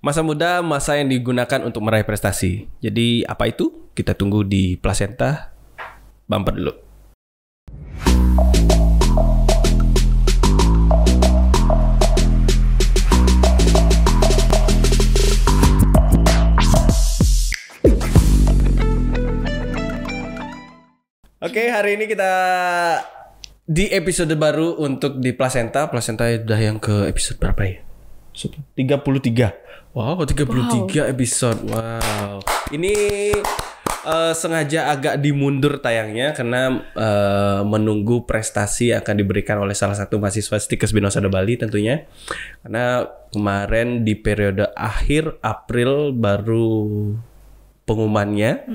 Masa muda, masa yang digunakan untuk meraih prestasi. Jadi apa itu? Kita tunggu di Plasenta. Bumper dulu. Oke, hari ini kita di episode baru untuk di Plasenta. Plasenta udah yang ke episode berapa ya? 33. Wow, 33 episode. Wow. Ini sengaja agak dimundur tayangnya karena menunggu prestasi yang akan diberikan oleh salah satu mahasiswa Stikes Binosodo Bali tentunya. Karena kemarin di periode akhir April baru pengumumannya.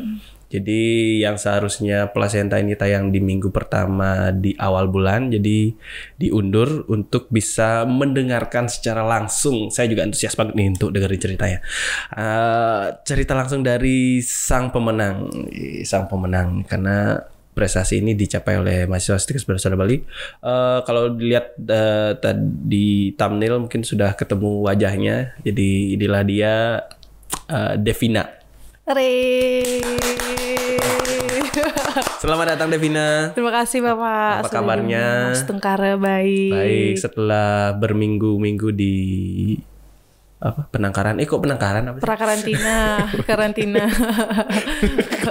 Jadi yang seharusnya Plasenta ini tayang di minggu pertama di awal bulan, jadi diundur untuk bisa mendengarkan secara langsung. Saya juga antusias banget nih untuk dengerin ceritanya. Cerita langsung dari sang pemenang karena prestasi ini dicapai oleh mahasiswa Stikes Binosodo Bali. Kalau dilihat di thumbnail mungkin sudah ketemu wajahnya. Jadi inilah dia, Devina. Selamat datang Devina. Terima kasih Bapak. Apa kabarnya? Mas Tengkara baik. Baik, setelah berminggu-minggu di apa? Penangkaran. Kok penangkaran apa sih? Karantina.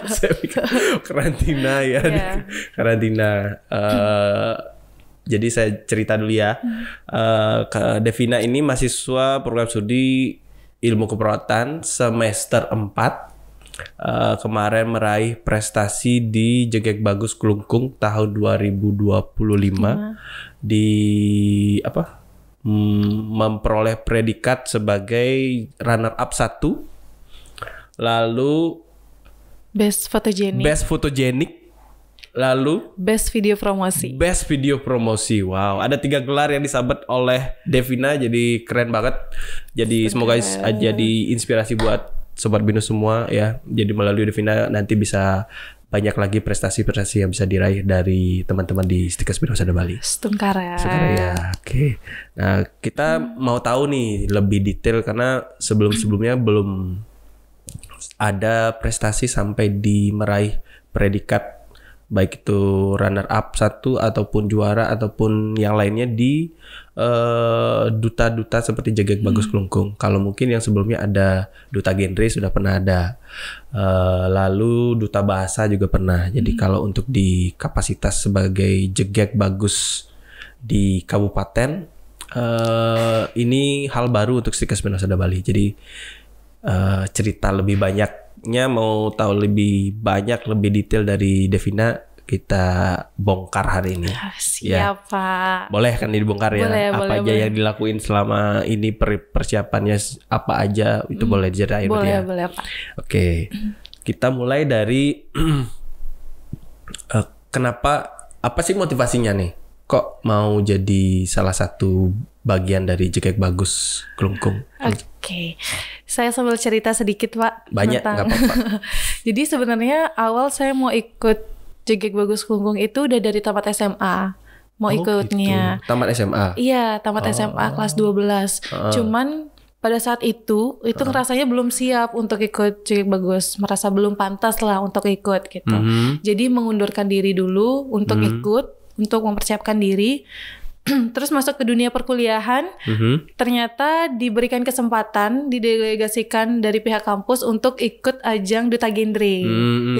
Saya pikir karantina ya. Yeah. Karantina. Jadi saya cerita dulu ya. Devina ini mahasiswa program studi Ilmu Keperawatan semester 4. Kemarin meraih prestasi di Jegek Bagus Klungkung tahun 2025 di apa? Memperoleh predikat sebagai runner up 1. Lalu Best Photogenic. Lalu Best Video Promosi. Wow, ada 3 gelar yang disabet oleh Devina, jadi keren banget. Jadi semoga jadi inspirasi buat Sobat Binus semua ya. Jadi melalui Devina nanti bisa banyak lagi prestasi-prestasi yang bisa diraih dari teman-teman di Stikes Binosodo Bali. Tengkara ya. Oke. Nah, kita mau tahu nih lebih detail karena sebelumnya belum ada prestasi sampai di meraih predikat baik itu runner up 1 ataupun juara ataupun yang lainnya di duta-duta seperti Jegek Bagus Klungkung. Kalau mungkin yang sebelumnya ada duta genre sudah pernah ada, lalu duta bahasa juga pernah. Jadi kalau untuk di kapasitas sebagai Jegek Bagus di kabupaten, ini hal baru untuk Stikes Binosodo Bali. Jadi cerita lebih banyaknya, mau tahu lebih banyak, lebih detail dari Devina, kita bongkar hari ini. Siap, Pak. Boleh kan dibongkar ya? Apa aja yang dilakuin selama ini, persiapannya apa aja, itu boleh diceritain ya? Boleh, Pak. Oke. Kita mulai dari kenapa, apa sih motivasinya nih? Kok mau jadi salah satu bagian dari Jegek Bagus Klungkung? Oke. Saya sambil cerita sedikit, Pak. Banyak, nggak apa-apa. Jadi sebenarnya awal saya mau ikut Jegek Bagus Klungkung itu udah dari tamat SMA. Mau ikutnya. Gitu. Tamat SMA? Iya, tamat SMA kelas 12. Cuman pada saat itu ngerasanya belum siap untuk ikut Jegek Bagus. Merasa belum pantas lah untuk ikut gitu. Jadi mengundurkan diri dulu untuk ikut, untuk mempersiapkan diri. Terus masuk ke dunia perkuliahan, ternyata diberikan kesempatan, didelegasikan dari pihak kampus untuk ikut ajang duta genre.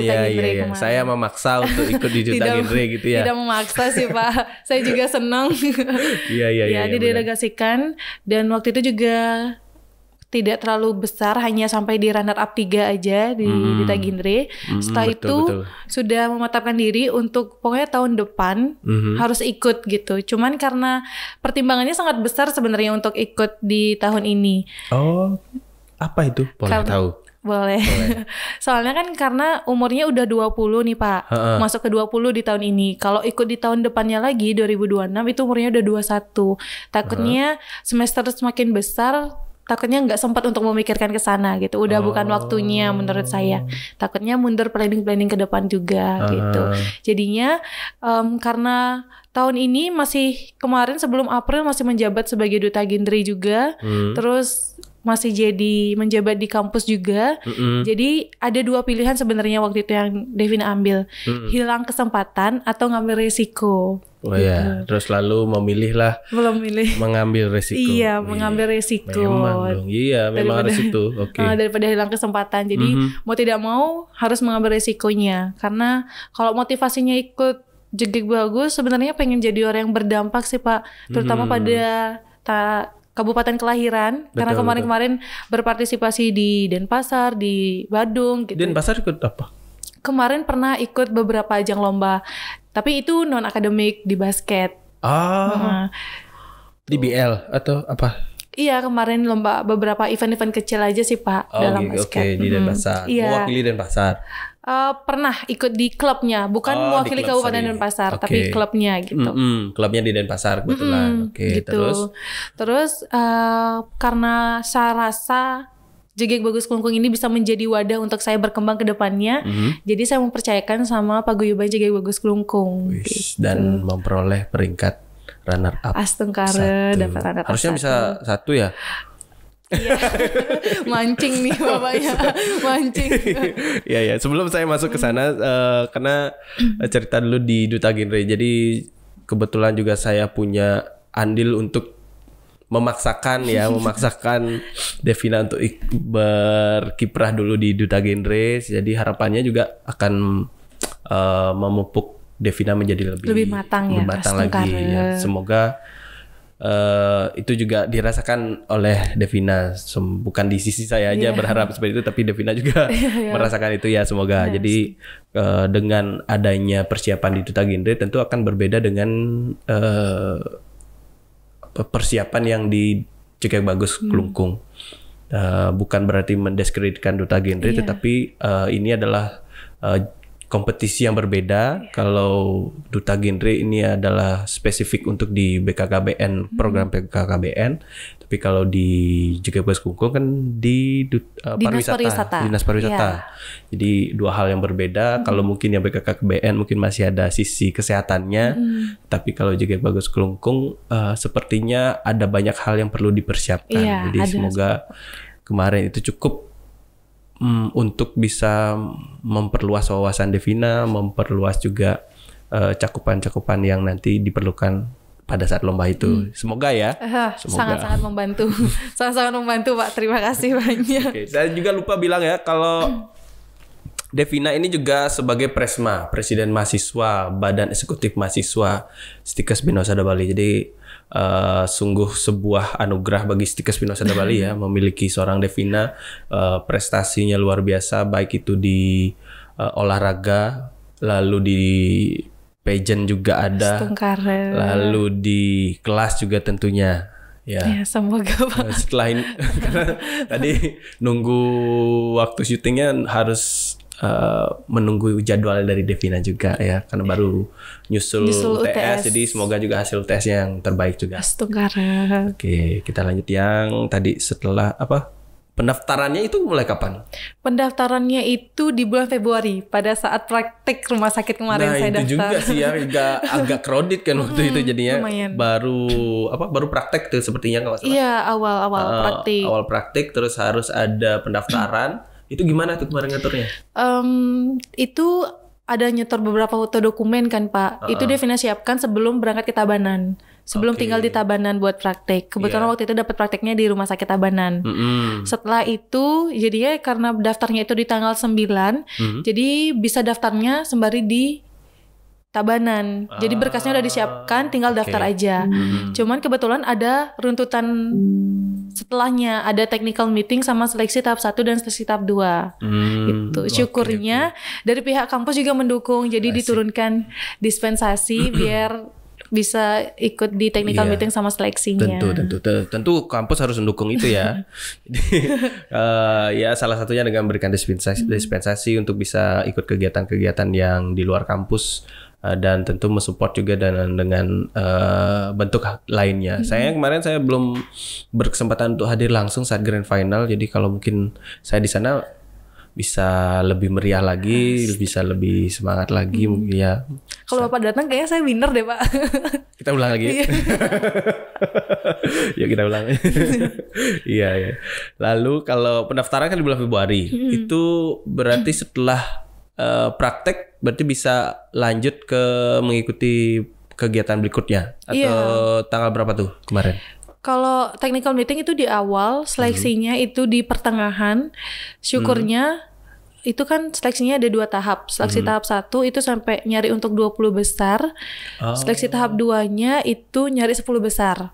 Iya. Saya memaksa untuk ikut di duta genre gitu ya. Tidak memaksa sih Pak, saya juga senang. Iya. Didelegasikan dan waktu itu juga tidak terlalu besar, hanya sampai di runner up 3 aja di duta genre. Setelah betul. Sudah mematapkan diri untuk pokoknya tahun depan harus ikut gitu. Cuman karena pertimbangannya sangat besar sebenarnya untuk ikut di tahun ini. Oh, apa itu? Boleh tahu? Boleh. Soalnya kan karena umurnya udah 20 nih Pak. Masuk ke 20 di tahun ini. Kalau ikut di tahun depannya lagi 2026 itu umurnya udah 21. Takutnya semester semakin besar, takutnya nggak sempat untuk memikirkan ke sana gitu. Udah bukan waktunya menurut saya. Takutnya mundur planning ke depan juga gitu. Jadinya karena tahun ini kemarin sebelum April masih menjabat sebagai duta genre juga. Terus masih jadi menjabat di kampus juga. Jadi ada 2 pilihan sebenarnya waktu itu yang Devina ambil. Hilang kesempatan atau ngambil resiko. Oh ya, terus lalu belum milih mengambil resiko. Iya, mengambil resiko. Memang dong, iya memang harus itu. Oke. Daripada hilang kesempatan. Jadi mau tidak mau harus mengambil resikonya. Karena kalau motivasinya ikut Jegek Bagus sebenarnya pengen jadi orang yang berdampak sih Pak. Terutama pada kabupaten kelahiran. Karena kemarin-kemarin berpartisipasi di Denpasar, di Badung gitu. Denpasar ikut apa? Kemarin pernah ikut beberapa ajang lomba, tapi itu non akademik di basket. Di BL atau apa? Iya, kemarin lomba beberapa event-event kecil aja sih Pak dalam basket. Oke, di Denpasar. Mewakili Denpasar. Pernah ikut di klubnya, bukan mewakili Kabupaten Denpasar, tapi klubnya gitu. Klubnya di Denpasar kebetulan. Oke, gitu. Terus karena saya rasa Jegek Bagus Klungkung ini bisa menjadi wadah untuk saya berkembang ke depannya. Jadi saya mempercayakan sama Paguyuban Jegek Bagus Klungkung. Gitu. Dan memperoleh peringkat runner up. Astungkara dapat runner up. Harusnya bisa 1 ya. Iya. Mancing nih bapaknya. Mancing. Iya. Sebelum saya masuk ke sana karena cerita dulu di Duta Genre. Jadi kebetulan juga saya punya andil untuk memaksakan Devina untuk berkiprah dulu di Duta Genre. Jadi harapannya juga akan memupuk Devina menjadi lebih matang lagi ya. Semoga itu juga dirasakan oleh Devina, bukan di sisi saya aja berharap seperti itu, tapi Devina juga merasakan itu ya, semoga. Jadi dengan adanya persiapan di Duta Genre tentu akan berbeda dengan persiapan yang di Jegek Bagus Klungkung. Bukan berarti mendiskreditkan Duta Genre, tetapi ini adalah kompetisi yang berbeda. Kalau Duta Genre ini adalah spesifik untuk di BKKBN, program BKKBN. Tapi kalau di Jegek Bagus Klungkung kan di Dinas Pariwisata. Jadi 2 hal yang berbeda. Kalau mungkin yang BKKBN mungkin masih ada sisi kesehatannya. Tapi kalau Jegek Bagus Klungkung sepertinya ada banyak hal yang perlu dipersiapkan. Jadi semoga kemarin itu cukup untuk bisa memperluas wawasan Devina, memperluas juga cakupan-cakupan yang nanti diperlukan pada saat lomba itu. Semoga ya. Sangat-sangat membantu. Sangat-sangat membantu Pak. Terima kasih banyak. Saya juga lupa bilang ya, kalau Devina ini juga sebagai Presma, Presiden Mahasiswa, Badan Eksekutif Mahasiswa Stikes Bhinnasada Bali. Jadi sungguh sebuah anugerah bagi Stikes Bhinnasada Bali ya, memiliki seorang Devina. Prestasinya luar biasa, baik itu di olahraga, lalu di pageant juga ada, lalu di kelas juga tentunya. Ya, semoga Pak. Setelah ini, karena tadi nunggu waktu syutingnya harus menunggu jadwal dari Devina juga ya, karena baru nyusul UTS, jadi semoga juga hasil UTS-nya yang terbaik juga. Astungkara. Oke, kita lanjut yang tadi setelah pendaftarannya itu mulai kapan? Pendaftarannya itu di bulan Februari pada saat praktek rumah sakit kemarin saya daftar. Nah itu juga sih ya, agak crowded kan waktu itu jadinya. Lumayan. Baru praktek tuh sepertinya kalau salah. Iya, awal praktek. Awal praktek terus harus ada pendaftaran. Itu gimana tuh kemarin ngaturnya? Itu ada nyetor beberapa foto dokumen kan Pak. Itu Devina siapkan sebelum berangkat ke Tabanan. Sebelum tinggal di Tabanan buat praktek. Kebetulan waktu itu dapat prakteknya di rumah sakit Tabanan. Setelah itu jadinya karena daftarnya itu di tanggal 9. Jadi bisa daftarnya sembari di Tabanan. Jadi berkasnya udah disiapkan, tinggal daftar aja. Cuman kebetulan ada runtutan setelahnya, ada technical meeting sama seleksi tahap 1 dan seleksi tahap 2. Itu syukurnya dari pihak kampus juga mendukung. Jadi diturunkan dispensasi biar bisa ikut di technical meeting sama seleksinya. Tentu kampus harus mendukung itu ya. Jadi ya salah satunya dengan memberikan dispensasi untuk bisa ikut kegiatan-kegiatan yang di luar kampus. Dan tentu mensupport juga dengan bentuk lainnya. Kemarin saya belum berkesempatan untuk hadir langsung saat grand final. Jadi kalau mungkin saya di sana bisa lebih meriah lagi, bisa lebih semangat lagi mungkin ya. Kalau Bapak datang kayaknya saya winner deh Pak. Kita ulang lagi. Ya kita ulang. Iya ya. Lalu kalau pendaftaran kan di bulan Februari, itu berarti setelah praktek berarti bisa lanjut ke mengikuti kegiatan berikutnya atau tanggal berapa tuh kemarin? Kalau technical meeting itu di awal, seleksinya itu di pertengahan. Syukurnya itu kan seleksinya ada 2 tahap. Seleksi tahap 1 itu sampai nyari untuk 20 besar. Seleksi tahap 2-nya itu nyari 10 besar.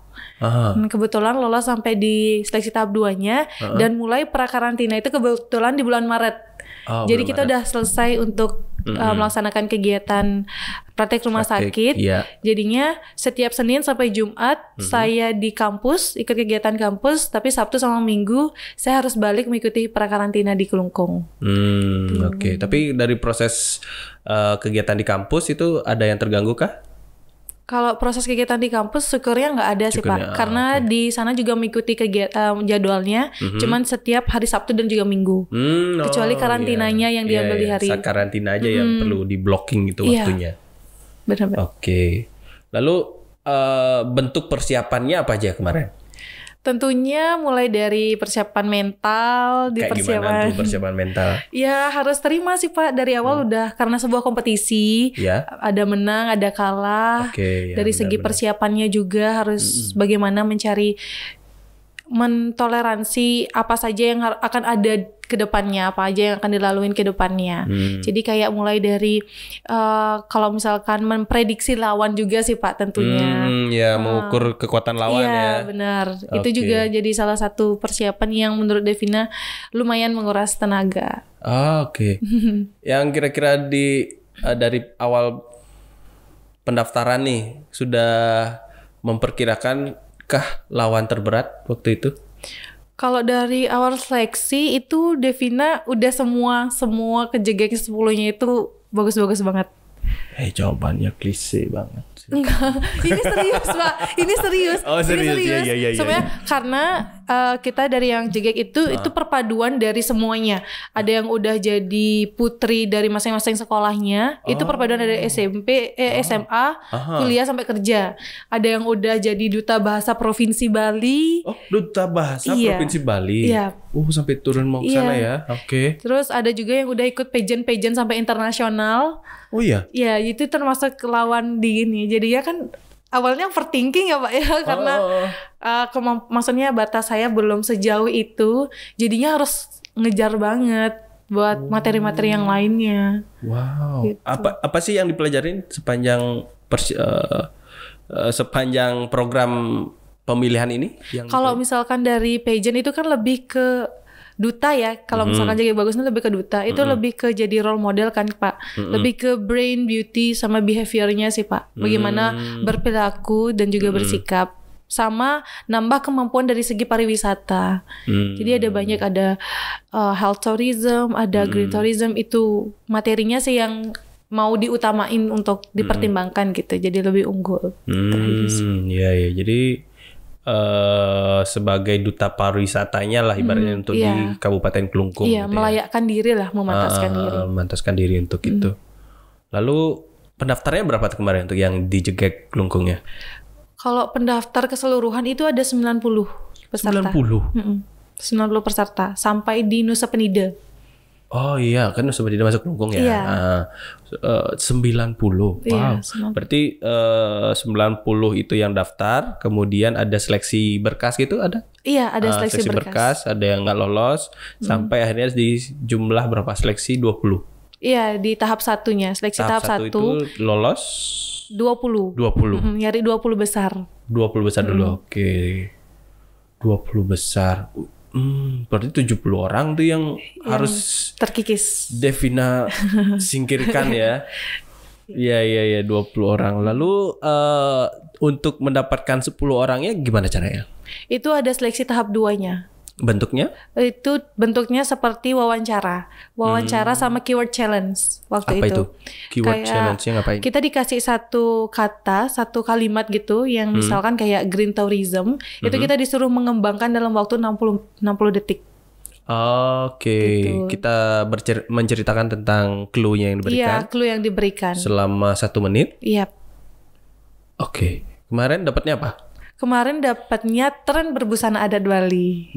Kebetulan lolos sampai di seleksi tahap 2-nya dan mulai prakarantina itu kebetulan di bulan Maret. Jadi kita udah selesai untuk melaksanakan kegiatan praktek rumah sakit. Iya. Jadinya setiap Senin sampai Jumat saya di kampus, ikut kegiatan kampus, tapi Sabtu sama Minggu saya harus balik mengikuti prakarantina di Kelungkung. Oke. Tapi dari proses kegiatan di kampus itu ada yang terganggu kah? Kalau proses kegiatan di kampus syukurnya nggak ada sih Pak, karena di sana juga mengikuti kegiatan jadwalnya, cuman setiap hari Sabtu dan juga Minggu, kecuali karantinanya yang diambil di hari. Saat karantina aja yang perlu di blocking itu waktunya. Benar. Oke. Lalu bentuk persiapannya apa aja kemarin? Tentunya mulai dari persiapan mental, Kayak gimana tuh persiapan mental? Ya harus terima sih Pak dari awal udah karena sebuah kompetisi, ada menang, ada kalah. Dari segi persiapannya juga harus bagaimana mentoleransi apa saja yang akan ada ke depannya, apa aja yang akan dilaluin ke depannya. Jadi kayak mulai dari kalau misalkan memprediksi lawan juga sih Pak tentunya. Mengukur kekuatan lawan ya. Iya benar. Itu juga jadi salah satu persiapan yang menurut Devina lumayan menguras tenaga. Oke. Yang kira-kira dari awal pendaftaran nih sudah memperkirakan kah lawan terberat waktu itu? Kalau dari awal seleksi itu Devina udah semua kejegek 10-nya itu bagus-bagus banget. Jawabannya klise banget. Enggak, ini serius Pak. Ini serius. Oh serius. Iya. Sebenarnya karena kita dari yang jegek itu perpaduan dari semuanya. Ada yang udah jadi putri dari masing-masing sekolahnya. Itu perpaduan dari SMP, SMA, kuliah sampai kerja. Ada yang udah jadi duta bahasa Provinsi Bali. Oh, duta bahasa Provinsi Bali. Iya. Sampai turun mau ke sana ya. Oke. Terus ada juga yang udah ikut pageant sampai internasional. Oh iya. Ya, itu termasuk lawan di ini. Jadi ya kan awalnya overthinking ya Pak ya, karena maksudnya batas saya belum sejauh itu. Jadinya harus ngejar banget buat materi-materi yang lainnya. Wow. Gitu. Apa sih yang dipelajarin sepanjang sepanjang program pemilihan ini? Kalau misalkan dari pageant itu kan lebih ke duta ya. Kalau misalkan jadi bagusnya lebih ke duta. Itu lebih ke jadi role model kan Pak. Lebih ke brain, beauty, sama behaviornya sih Pak. Bagaimana berperilaku dan juga bersikap. Sama nambah kemampuan dari segi pariwisata. Jadi ada banyak, ada health tourism, ada green tourism. Itu materinya sih yang mau diutamain untuk dipertimbangkan gitu. Jadi lebih unggul. Iya. Jadi sebagai duta pariwisatanya lah ibaratnya untuk di Kabupaten Kelungkung. Iya, gitu melayakkan diri lah, memantaskan diri. Memantaskan diri untuk itu. Lalu pendaftarnya berapa tuh kemarin untuk yang di Jegek Kelungkungnya? Kalau pendaftar keseluruhan itu ada 90 peserta. 90 peserta sampai di Nusa Penida. Oh iya, kan Nusa Penida masuk Kelungkung ya. Iya. 90. Wow. Iya, 90. Berarti 90 itu yang daftar, kemudian ada seleksi berkas gitu ada? Iya, ada seleksi berkas. Ada yang nggak lolos sampai akhirnya di jumlah berapa seleksi 20. Iya, di tahap satunya, seleksi tahap 1 itu lolos 20. Nyari 20 besar. 20 besar dulu. Oke. 20 besar. Berarti 70 orang tuh yang harus terkikis. Devina singkirkan ya. Iya 20 orang. Lalu untuk mendapatkan 10 orangnya gimana caranya? Itu ada seleksi tahap 2-nya. Bentuknya? Itu bentuknya seperti wawancara sama keyword challenge waktu apa itu. Keyword challenge-nya ngapain? Kita dikasih satu kata, satu kalimat gitu yang misalkan kayak green tourism, itu kita disuruh mengembangkan dalam waktu 60 detik. Oke, Gitu. kita menceritakan tentang clue-nya yang Iya, diberikan clue yang diberikan. selama 1 menit. Iya. Oke, kemarin dapatnya apa? Kemarin dapatnya tren berbusana adat Bali.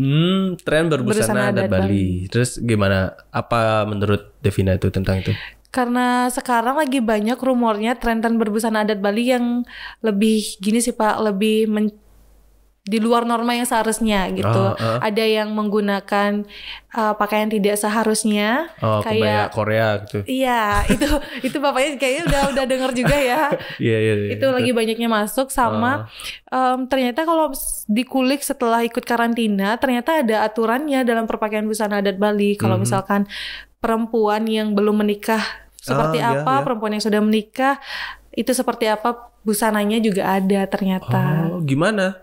Tren berbusana Berbusana adat adat Bali. Terus gimana? Apa menurut Devina itu tentang itu? Karena sekarang lagi banyak rumornya tren-tren berbusana adat Bali yang lebih gini sih Pak, lebih di luar norma yang seharusnya gitu. Ada yang menggunakan pakaian tidak seharusnya, Oh, kebaya kayak Korea gitu. iya, itu bapaknya kayaknya udah dengar juga ya. Iya. Itu lagi banyaknya masuk sama ternyata kalau dikulik setelah ikut karantina, ternyata ada aturannya dalam perpakaian busana adat Bali. Kalau misalkan perempuan yang belum menikah seperti apa, perempuan yang sudah menikah itu seperti apa, busananya juga ada ternyata. Oh, gimana?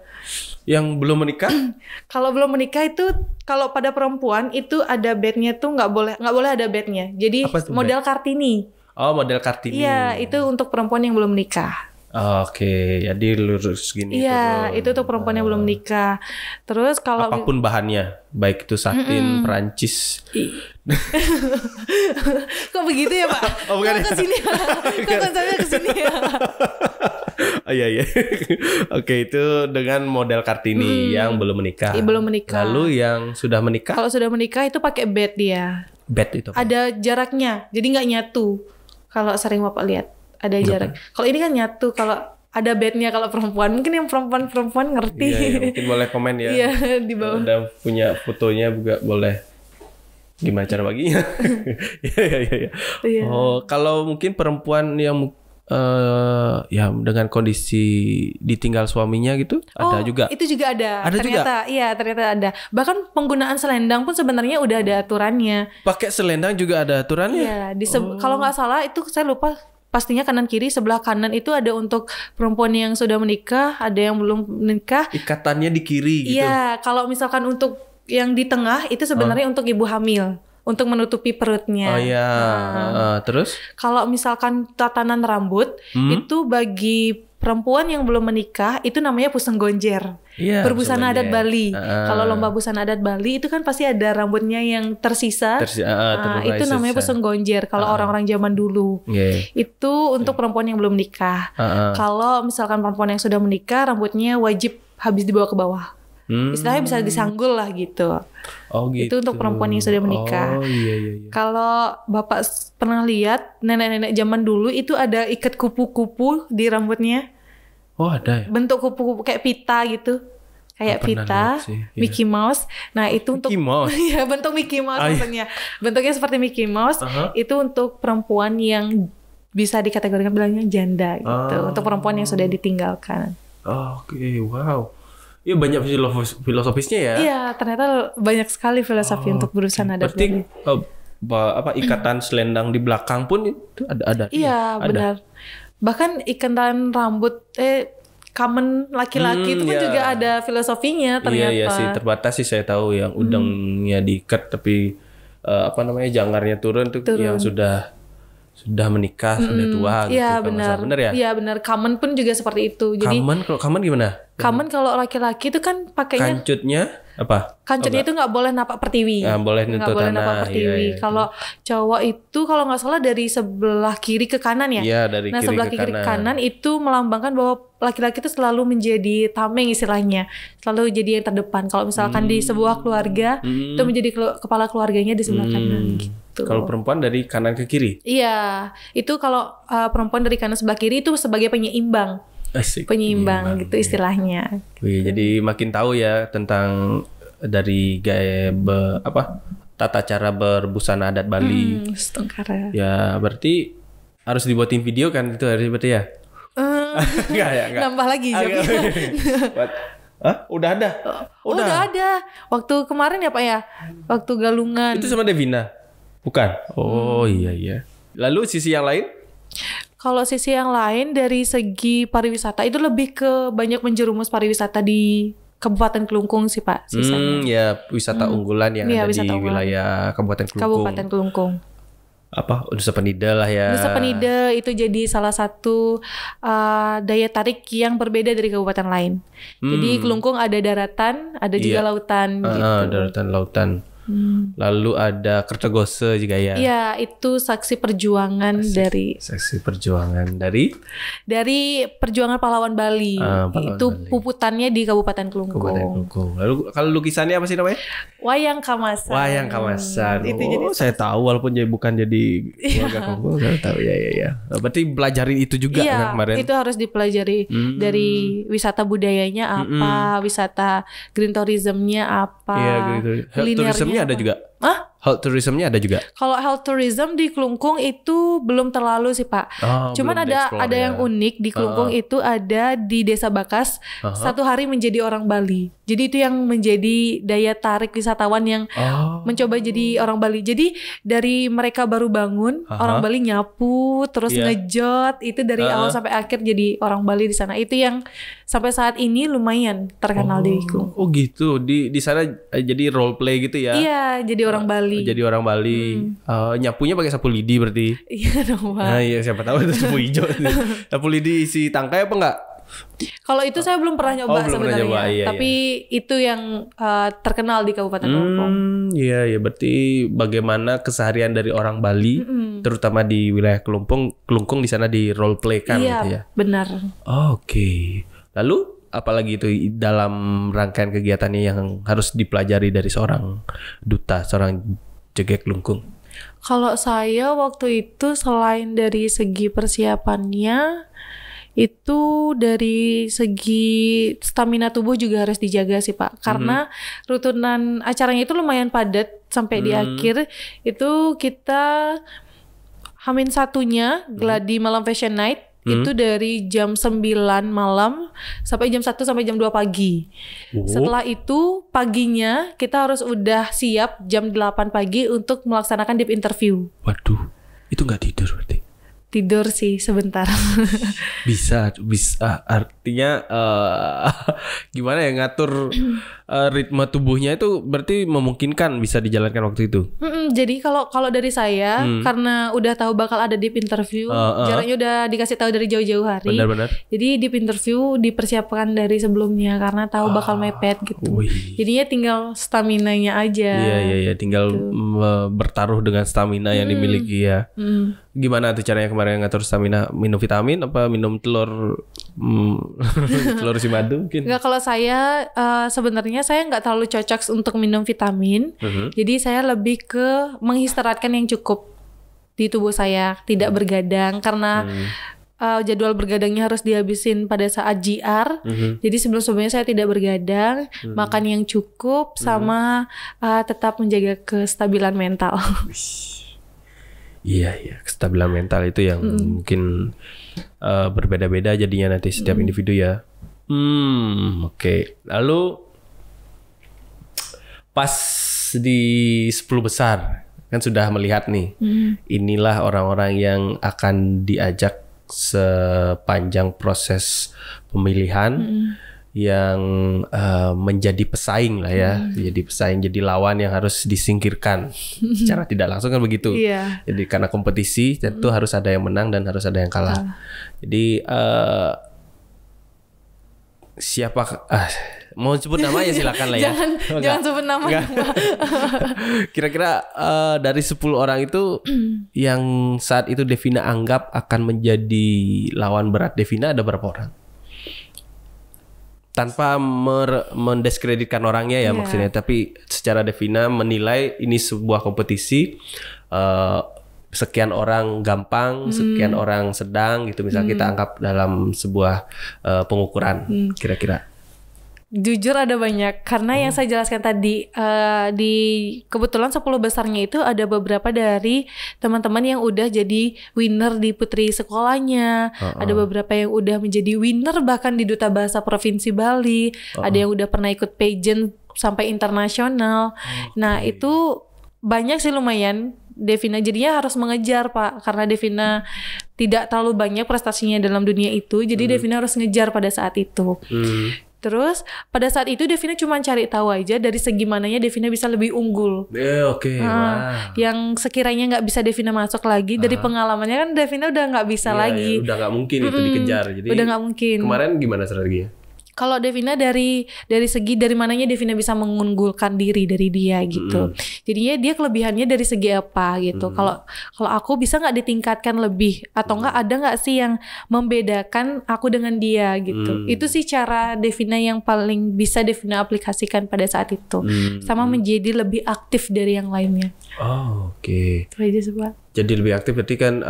Yang belum menikah? Kalau belum menikah itu, kalau pada perempuan itu ada bednya tuh nggak boleh ada bednya. Jadi Apa tuh model Kartini. Oh, model Kartini. Iya, itu untuk perempuan yang belum menikah. Oke, jadi lurus gini. Iya, itu untuk perempuan yang belum menikah. Terus kalau Apapun bahannya, baik itu satin, Perancis. kok begitu ya Pak? Oh, bukan Kok ya? kesini? Kok konsepnya kesini ya? Oh iya. Oke, itu dengan model Kartini yang belum menikah. Belum menikah. Lalu yang sudah menikah, Kalau sudah menikah itu pakai bed dia. bed itu apa? Ada jaraknya, jadi nggak nyatu. Kalau sering Bapak lihat, ada jarak. Kalau ini kan nyatu, kalau ada bednya kalau perempuan. Mungkin yang perempuan ngerti. Iya, mungkin boleh komen ya. Iya, di bawah. Udah punya fotonya juga boleh. Gimana cara baginya? Iya. Iya. Oh, kalau mungkin perempuan yang ya dengan kondisi ditinggal suaminya gitu, ada juga. Itu juga ada. Ada ternyata, iya ternyata ada. Bahkan penggunaan selendang pun sebenarnya udah ada aturannya. Pakai selendang juga ada aturannya. Iya, kalau nggak salah itu saya lupa. Pastinya kanan kiri, sebelah kanan itu ada untuk perempuan yang sudah menikah, ada yang belum menikah. Ikatannya di kiri gitu. Iya, kalau misalkan untuk yang di tengah itu sebenarnya untuk ibu hamil, untuk menutupi perutnya. Oh iya. Terus? Kalau misalkan tatanan rambut itu bagi perempuan yang belum menikah itu namanya puseng gonjer. Iya, Berbusana puseng adat gonjer. Bali. Kalau lomba busana adat Bali itu kan pasti ada rambutnya yang tersisa. Itu namanya puseng gonjer kalau orang-orang zaman dulu. Yeah. Itu untuk perempuan yang belum menikah. Kalau misalkan perempuan yang sudah menikah rambutnya wajib habis dibawa ke bawah. Istilahnya bisa disanggul lah gitu. Oh gitu. Itu untuk perempuan yang sudah menikah. Oh iya. Kalau Bapak pernah lihat nenek-nenek zaman dulu itu ada ikat kupu-kupu di rambutnya. Oh ada ya? Bentuk kupu-kupu kayak pita gitu. Kayak Pernah pita, lihat sih, iya. Mickey Mouse. Nah itu untuk Mickey Mouse? Iya, bentuk Mickey Mouse maksudnya. Bentuknya seperti Mickey Mouse. Itu untuk perempuan yang bisa dikategorikan bilangnya janda gitu. Untuk perempuan yang sudah ditinggalkan. Oke, wow. Iya banyak filosofisnya ya. Iya, ternyata banyak sekali filosofi untuk berusaha adat Berarti Bali. ikatan selendang di belakang pun itu ada. Iya, benar. Bahkan ikatan rambut kamen laki-laki itu pun juga ada filosofinya ternyata. Iya sih, terbatas sih saya tahu yang udangnya diikat tapi janggarnya turun tuh yang sudah menikah, sudah tua gitu. Iya benar. Benar ya? Iya benar. Kamen pun juga seperti itu. Jadi Kalau kamen gimana? kamen kalau laki-laki itu kan pakainya Kancutnya apa? kancutnya itu nggak boleh napak pertiwi. Boleh Nggak nyentuh boleh tanah. napak pertiwi. Iya. Kalau cowok itu kalau nggak salah dari sebelah kiri ke kanan ya. Iya, dari Nah kiri sebelah ke kiri ke kanan. kanan itu melambangkan bahwa laki-laki itu selalu menjadi tameng istilahnya, selalu jadi yang terdepan. Kalau misalkan di sebuah keluarga itu menjadi kepala keluarganya di sebelah kanan gitu. Kalau perempuan dari kanan ke kiri? Iya, itu kalau perempuan dari kanan sebelah kiri itu sebagai penyeimbang. Asik. Penyeimbang gitu istilahnya. Wih, jadi makin tahu ya tentang dari gaya tata cara berbusana adat Bali. Setengkara. Ya berarti harus dibuatin video kan itu harus berarti ya? Enggak. Nambah lagi jawabnya. Hah? Udah ada? Udah ada. Waktu kemarin ya Pak ya? Waktu galungan. Itu sama Devina? Bukan? Oh iya. Lalu sisi yang lain? Kalau sisi yang lain dari segi pariwisata itu lebih ke banyak menjerumus pariwisata di Kabupaten Kelungkung sih Pak sisanya. Ya wisata unggulan yang Iya, ada wisata di unggulan. wilayah Kabupaten Kelungkung. Kabupaten Kelungkung. Nusa Penida lah ya. Nusa Penida itu jadi salah satu daya tarik yang berbeda dari kabupaten lain. Jadi Kelungkung ada daratan, ada juga lautan gitu. Daratan lautan. Lalu ada Kertogose juga ya. Iya, itu saksi perjuangan Saksi perjuangan dari perjuangan pahlawan Bali. Pahlawan Itu Bali. puputannya di Kabupaten Klungkung. Kabupaten Klungkung. Lalu kalau lukisannya apa sih namanya? Wayang Kamasan. Wayang Kamasan. Itu Oh, jadi saya tahu walaupun bukan jadi warga Klungkung, saya tahu ya. Berarti belajarin itu juga kan kemarin. Itu harus dipelajari dari wisata budayanya apa, wisata green tourismnya apa, Iya gitu. Health tourismnya ada juga. Health tourismnya ada juga. Kalau health tourism di Klungkung itu belum terlalu sih Pak. Cuman ada yang unik di Klungkung itu ada di Desa Bakas 1 hari menjadi orang Bali. Jadi itu yang menjadi daya tarik wisatawan yang mencoba jadi orang Bali. Jadi dari mereka baru bangun orang Bali nyapu terus ngejot itu dari awal sampai akhir jadi orang Bali di sana. Itu yang sampai saat ini lumayan terkenal di Klungkung. Oh gitu. Di sana jadi role play gitu ya. Iya, jadi orang Bali. Jadi orang Bali. Nyapunya pakai sapu lidi berarti. Iya dong Pak. Nah, iya siapa tahu itu sapu hijau. Sapu lidi isi tangkai apa enggak? Kalau itu saya belum pernah nyoba sebenarnya. Iya, tapi itu yang terkenal di Kabupaten Klungkung. Iya, berarti bagaimana keseharian dari orang Bali, terutama di wilayah Klungkung di sana di role play kan iya, gitu ya. Benar. Oke. Lalu apalagi itu dalam rangkaian kegiatannya yang harus dipelajari dari seorang duta, seorang Jegek Klungkung? Kalau saya waktu itu selain dari segi persiapannya, itu dari segi stamina tubuh juga harus dijaga sih Pak. Karena rutunan acaranya itu lumayan padat sampai di akhir itu kita H-1-nya Gladi Malam Fashion Night. Itu dari jam 9 malam sampai jam 1 sampai jam 2 pagi. Setelah itu paginya kita harus udah siap jam 8 pagi untuk melaksanakan deep interview. Waduh, itu nggak tidur berarti? Tidur sih sebentar. Bisa artinya gimana ya ngatur ritme tubuhnya itu berarti memungkinkan bisa dijalankan waktu itu. Jadi kalau dari saya karena udah tahu bakal ada deep interview, jaraknya udah dikasih tahu dari jauh-jauh hari. Benar-benar. Jadi deep interview dipersiapkan dari sebelumnya karena tahu bakal mepet gitu. Jadinya tinggal stamina-nya aja. Iya, tinggal bertaruh dengan stamina yang dimiliki ya. Gimana tuh caranya kemarin ngatur stamina? Minum vitamin apa minum telur telur si madu mungkin? Enggak, kalau saya sebenarnya saya nggak terlalu cocok untuk minum vitamin. Jadi saya lebih ke mengistirahatkan yang cukup di tubuh saya, tidak bergadang karena jadwal bergadangnya harus dihabisin pada saat GR. Jadi sebelum-sebelumnya saya tidak bergadang, makan yang cukup sama tetap menjaga kestabilan mental. Iya, kestabilan mental itu yang mungkin berbeda-beda jadinya nanti setiap individu ya. Oke. Lalu pas di 10 besar kan sudah melihat nih, inilah orang-orang yang akan diajak sepanjang proses pemilihan. Yang menjadi pesaing lah ya, jadi pesaing, jadi lawan yang harus disingkirkan secara tidak langsung kan begitu. Jadi karena kompetisi tentu harus ada yang menang dan harus ada yang kalah. Jadi siapa mau sebut namanya silakan lah ya. Jangan sebut namanya. Kira-kira dari 10 orang itu yang saat itu Devina anggap akan menjadi lawan berat Devina ada berapa orang? Tanpa mendiskreditkan orangnya ya maksudnya, tapi secara Devina menilai ini sebuah kompetisi, sekian orang gampang, sekian orang sedang gitu, misal kita anggap dalam sebuah pengukuran kira-kira. Jujur ada banyak karena yang saya jelaskan tadi di kebetulan 10 besarnya itu ada beberapa dari teman-teman yang udah jadi winner di putri sekolahnya, ada beberapa yang udah menjadi winner bahkan di Duta Bahasa Provinsi Bali, ada yang udah pernah ikut pageant sampai internasional. Nah itu banyak sih lumayan. Devina jadinya harus mengejar Pak, karena Devina tidak terlalu banyak prestasinya dalam dunia itu, jadi Devina harus ngejar pada saat itu. Terus pada saat itu Devina cuma cari tahu aja dari segi mananya Devina bisa lebih unggul. Yang sekiranya nggak bisa Devina masuk lagi dari pengalamannya kan Devina udah nggak bisa lagi. Udah nggak mungkin itu dikejar. Jadi udah nggak mungkin. Kemarin gimana strateginya? Kalau Devina dari segi dari mananya Devina bisa mengunggulkan diri dari dia gitu. Jadinya dia kelebihannya dari segi apa gitu. Kalau aku bisa nggak ditingkatkan lebih atau nggak ada nggak sih yang membedakan aku dengan dia gitu. Itu sih cara Devina yang paling bisa Devina aplikasikan pada saat itu. Sama menjadi lebih aktif dari yang lainnya. Oh, oke. Itu aja sebab. Jadi lebih aktif berarti kan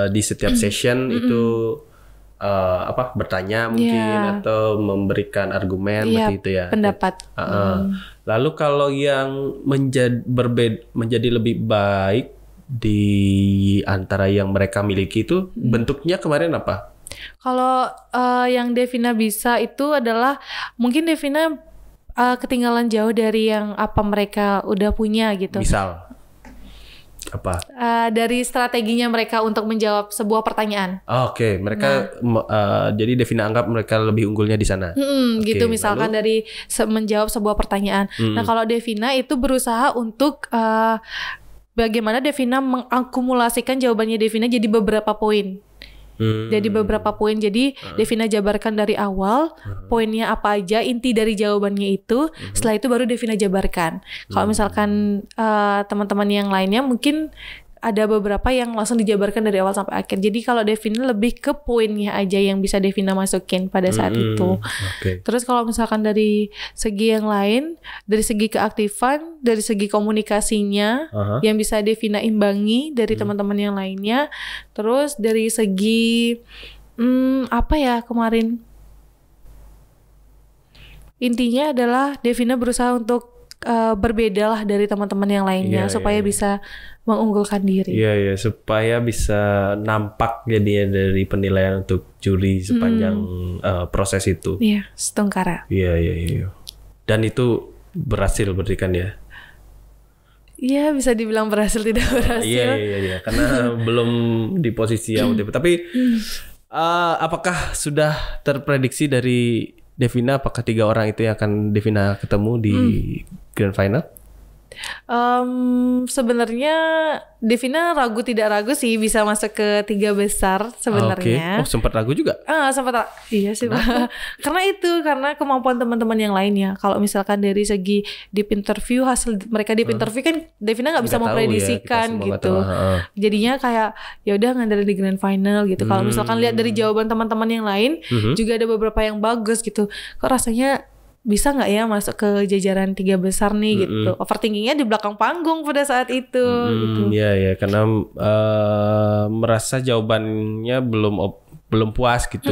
di setiap session itu bertanya mungkin atau memberikan argumen seperti itu ya. Pendapat. Lalu kalau yang menjadi lebih baik di antara yang mereka miliki itu bentuknya kemarin apa? Kalau yang Devina bisa itu adalah mungkin Devina ketinggalan jauh dari yang apa mereka udah punya gitu. Misal apa? Dari strateginya mereka untuk menjawab sebuah pertanyaan. Oke. Mereka jadi Devina anggap mereka lebih unggulnya di sana. Gitu misalkan dari menjawab sebuah pertanyaan. Nah kalau Devina itu berusaha untuk bagaimana Devina mengakumulasikan jawabannya Devina jadi beberapa poin. Jadi beberapa poin. Jadi Devina jabarkan dari awal poinnya apa aja, inti dari jawabannya itu. Setelah itu baru Devina jabarkan. Kalau misalkan teman-teman yang lainnya mungkin ada beberapa yang langsung dijabarkan dari awal sampai akhir. Jadi kalau Devina lebih ke poinnya aja yang bisa Devina masukin pada saat itu. Terus kalau misalkan dari segi yang lain, dari segi keaktifan, dari segi komunikasinya yang bisa Devina imbangi dari teman-teman yang lainnya. Terus dari segi kemarin intinya adalah Devina berusaha untuk berbeda lah dari teman-teman yang lainnya supaya bisa mengunggulkan diri. Iya, supaya bisa nampak jadinya dari penilaian untuk juri sepanjang proses itu. Iya, setengkara. Iya. Dan itu berhasil berarti kan ya? Iya, bisa dibilang berhasil tidak berhasil. Iya. Karena belum di posisi yang tapi apakah sudah terprediksi dari Devina apakah 3 orang itu yang akan Devina ketemu di Grand Final? Sebenarnya Devina ragu tidak ragu sih bisa masuk ke 3 besar sebenarnya. Oh, sempat ragu juga? Iya sih Pak. Karena kemampuan teman-teman yang lainnya. Kalau misalkan dari segi deep interview, hasil mereka deep interview kan Devina nggak bisa memprediksikan gitu. Jadinya kayak ya udah ngandelin di Grand Final gitu. Kalau misalkan lihat dari jawaban teman-teman yang lain juga ada beberapa yang bagus gitu. Kok rasanya bisa nggak ya masuk ke jajaran 3 besar nih gitu. Overthinkingnya di belakang panggung pada saat itu gitu. Iya, karena merasa jawabannya belum puas gitu.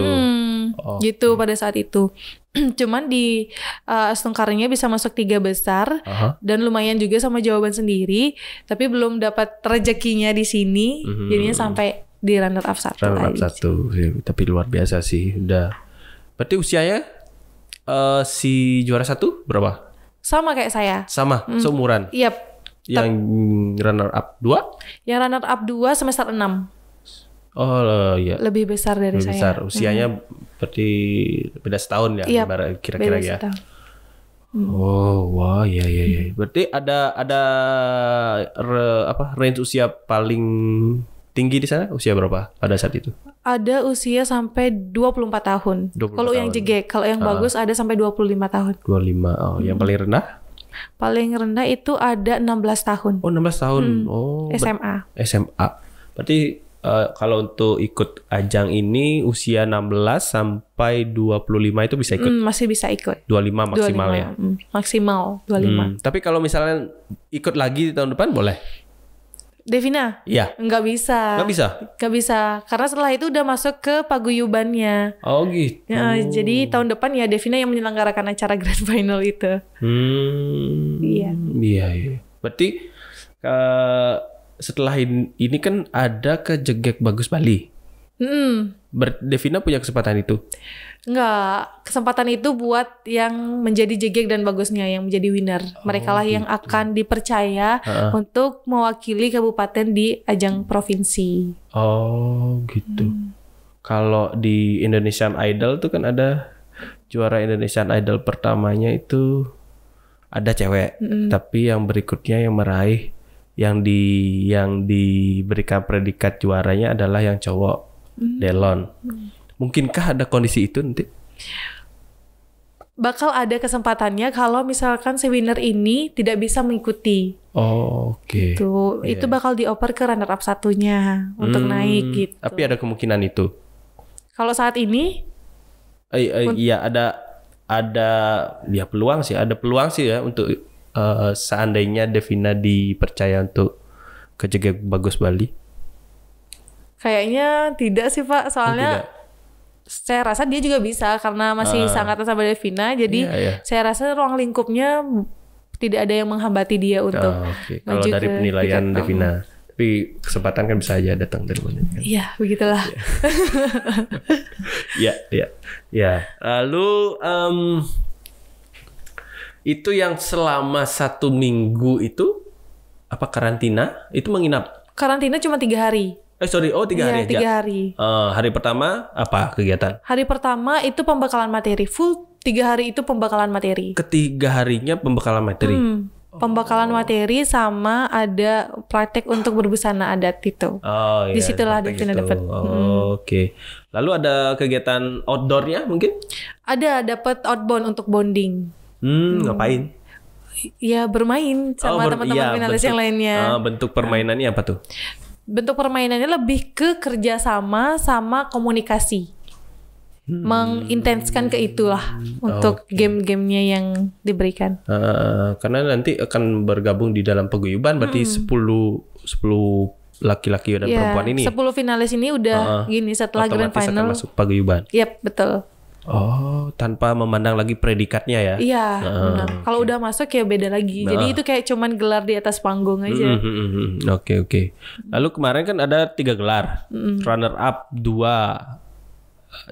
Gitu pada saat itu. Cuman di Stungkarnya bisa masuk 3 besar dan lumayan juga sama jawaban sendiri, tapi belum dapat rezekinya di sini. Jadinya sampai di runner up 1. Runner up 1, tapi luar biasa sih udah. Berarti usianya si juara 1 berapa? Sama kayak saya. Sama, seumuran? Yap. Yang runner up 2? Yang runner up 2 semester 6. Oh iya. Lebih besar dari Lebih saya. Besar. Usianya berarti beda setahun ya? Iya, kira-kira ya? Oh, wah, iya. Berarti ada range usia paling tinggi di sana? Usia berapa pada saat itu? Ada usia sampai 24 tahun. Kalau yang jegek, kalau yang bagus ada sampai 25 tahun. 25. Yang paling rendah? Paling rendah itu ada 16 tahun. Oh, 16 tahun. SMA. SMA. Berarti kalau untuk ikut ajang ini usia 16 sampai 25 itu bisa ikut? Masih bisa ikut. 25 maksimal 25, ya? Maksimal 25. Tapi kalau misalnya ikut lagi di tahun depan boleh? Devina? Iya. Nggak bisa. Nggak bisa. Karena setelah itu udah masuk ke paguyubannya. Oh gitu. Ya, jadi tahun depan ya Devina yang menyelenggarakan acara Grand Final itu. Iya. Berarti setelah ini kan ada ke Jegek Bagus Bali. Devina punya kesempatan itu? Enggak, kesempatan itu buat yang menjadi jegek dan bagusnya, yang menjadi winner. Mereka lah yang akan dipercaya untuk mewakili kabupaten di ajang provinsi. Oh gitu. Kalau di Indonesian Idol tuh kan ada juara Indonesian Idol pertamanya itu ada cewek, tapi yang berikutnya yang meraih yang diberikan predikat juaranya adalah yang cowok, Delon. Mungkinkah ada kondisi itu nanti? bakal ada kesempatannya kalau misalkan si winner ini tidak bisa mengikuti. Oh, oke. Itu bakal dioper ke runner up satunya untuk naik gitu. Tapi ada kemungkinan itu. Kalau saat ini iya ada ya peluang sih ya untuk seandainya Devina dipercaya untuk ke Cegek Bagus Bali. Kayaknya tidak sih Pak, soalnya saya rasa dia juga bisa karena masih sangat sama Devina, jadi saya rasa ruang lingkupnya tidak ada yang menghambati dia untuk kalau dari penilaian Devina. Tapi kesempatan kan bisa aja datang dari mana kan. Iya, begitulah. Ya. Lalu itu yang selama 1 minggu itu apa karantina? Itu menginap? Karantina cuma 3 hari. 3 hari aja. 3 hari. Hari pertama apa kegiatan? Hari pertama itu pembekalan materi. Full 3 hari itu pembekalan materi. Ketiga harinya pembekalan materi? Pembekalan materi sama ada praktek untuk berbusana adat itu. Disitulah Devina dapat. Oke. Lalu ada kegiatan outdoornya mungkin? Ada, dapat outbound untuk bonding. Ngapain? Ya bermain sama teman-teman finalis yang lainnya. Bentuk permainannya apa tuh? Bentuk permainannya lebih ke kerjasama sama komunikasi. Mengintenskan ke itulah untuk game-gamenya yang diberikan. Karena nanti akan bergabung di dalam paguyuban, berarti 10 laki-laki dan perempuan ini. 10 finalis ini udah gini setelah grand final. Akan masuk paguyuban. Yap, betul. Tanpa memandang lagi predikatnya ya? Iya, benar. Kalau udah masuk ya beda lagi. Jadi itu kayak cuman gelar di atas panggung aja. Oke. Lalu kemarin kan ada 3 gelar, runner up 2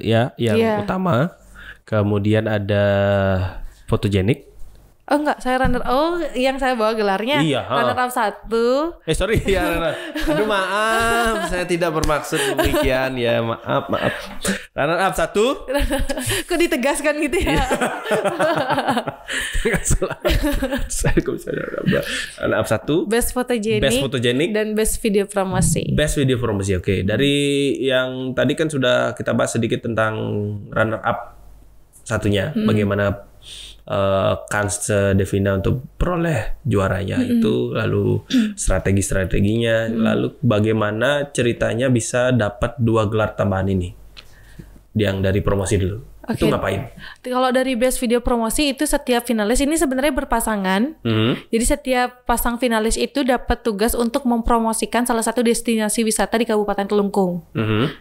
ya yang utama, kemudian ada fotogenik. Enggak, saya runner. Yang saya bawa gelarnya runner up 1. Sorry ya, aduh maaf, saya tidak bermaksud demikian ya, maaf. Runner up 1. Kok ditegaskan gitu ya? Saya kok bisa runner up 1. Best fotogenik dan best video promosi. Best video promosi, oke. Dari yang tadi kan sudah kita bahas sedikit tentang runner up satunya, bagaimana kans Devina untuk peroleh juaranya itu, lalu strategi-strateginya, lalu bagaimana ceritanya bisa dapat 2 gelar tambahan ini, yang dari promosi dulu. Itu ngapain? Kalau dari best video promosi itu setiap finalis ini sebenarnya berpasangan. Jadi setiap pasang finalis itu dapat tugas untuk mempromosikan salah satu destinasi wisata di Kabupaten Kelungkung.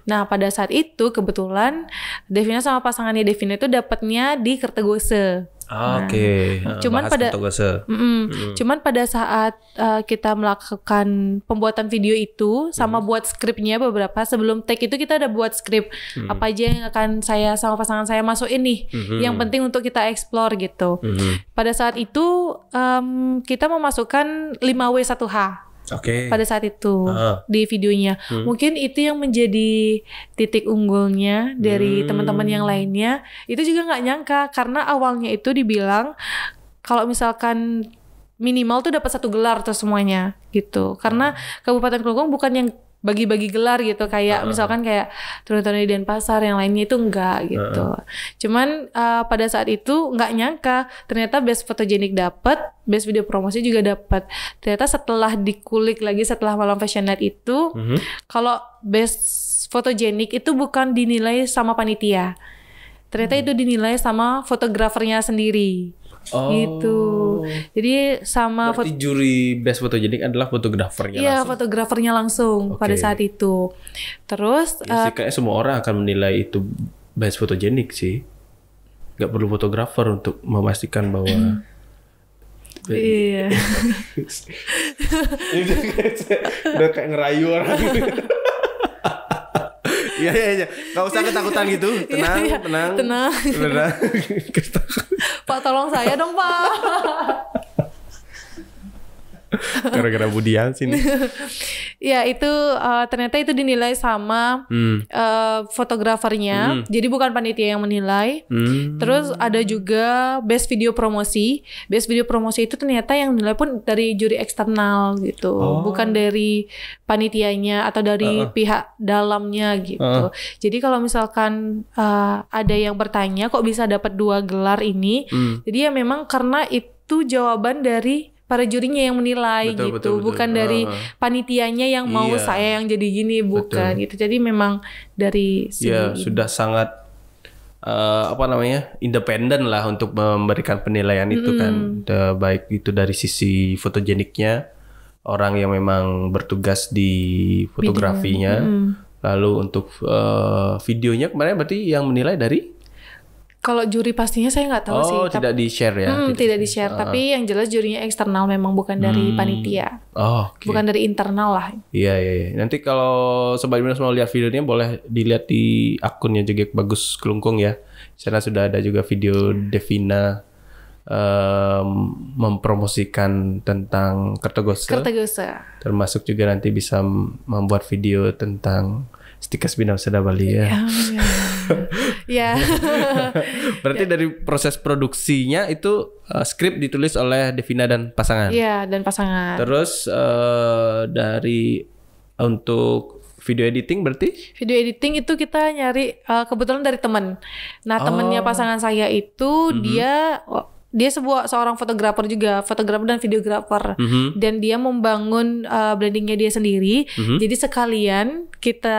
Nah pada saat itu kebetulan Devina sama pasangannya Devina itu dapatnya di Kertegose. Cuman pada saat kita melakukan pembuatan video itu sama buat skripnya beberapa, sebelum take itu kita ada buat skrip apa aja yang akan saya sama pasangan saya masukin nih, yang penting untuk kita explore gitu. Pada saat itu kita memasukkan 5W1H. Pada saat itu di videonya, mungkin itu yang menjadi titik unggulnya dari teman-teman yang lainnya. Itu juga nggak nyangka karena awalnya itu dibilang kalau misalkan minimal tuh dapat 1 gelar tuh semuanya gitu. Karena Kabupaten Kelungkung bukan yang bagi-bagi gelar gitu, kayak misalkan kayak turun-turun di Denpasar yang lainnya itu enggak gitu. Cuman pada saat itu nggak nyangka ternyata best fotogenik dapat, best video promosi juga dapat. Ternyata setelah dikulik lagi setelah malam fashion night itu, kalau best fotogenik itu bukan dinilai sama panitia. Ternyata itu dinilai sama fotografernya sendiri. Gitu. Jadi sama berarti juri best fotogenik adalah fotografernya langsung. Iya, fotografernya langsung pada saat itu. Terus ya sih, kayak semua orang akan menilai itu best fotogenik sih. Gak perlu fotografer untuk memastikan bahwa iya. Udah kayak ngerayu orang. Iya. Gak usah ketakutan gitu. Tenang. Pak, tolong saya dong, Pak. Gara-gara Budian sini. Ya itu ternyata itu dinilai sama fotografernya. Jadi bukan panitia yang menilai. Terus ada juga best video promosi. Best video promosi itu ternyata yang dinilai pun dari juri eksternal gitu. Bukan dari panitianya atau dari pihak dalamnya gitu. Jadi kalau misalkan ada yang bertanya kok bisa dapat 2 gelar ini. Jadi ya memang karena itu jawaban dari para jurinya yang menilai betul. Bukan dari panitianya yang mau saya yang jadi gini, bukan gitu. Jadi memang dari ya sudah sangat independen lah untuk memberikan penilaian itu kan. Baik itu dari sisi fotogeniknya, orang yang memang bertugas di fotografinya, lalu untuk videonya kemarin berarti yang menilai dari. Kalau juri pastinya saya nggak tahu sih. Tidak di-share ya? Tidak di-share. Tapi yang jelas jurinya eksternal memang bukan dari panitia. Okay. Bukan dari internal lah. Iya. Nanti kalau Sobat Binus mau lihat videonya boleh dilihat di akunnya Jegek Bagus Kelungkung ya. Sana sudah ada juga video Devina mempromosikan tentang Kertogose. Termasuk juga nanti bisa membuat video tentang Stikas Bina Seda Bali ya. Ya. Berarti dari proses produksinya itu skrip ditulis oleh Devina dan pasangan. Iya, dan pasangan. Terus dari untuk video editing berarti? Video editing itu kita nyari kebetulan dari teman. Nah, temannya pasangan saya itu dia seorang fotografer juga, fotografer dan videografer. Dan dia membangun brandingnya dia sendiri. Jadi sekalian kita,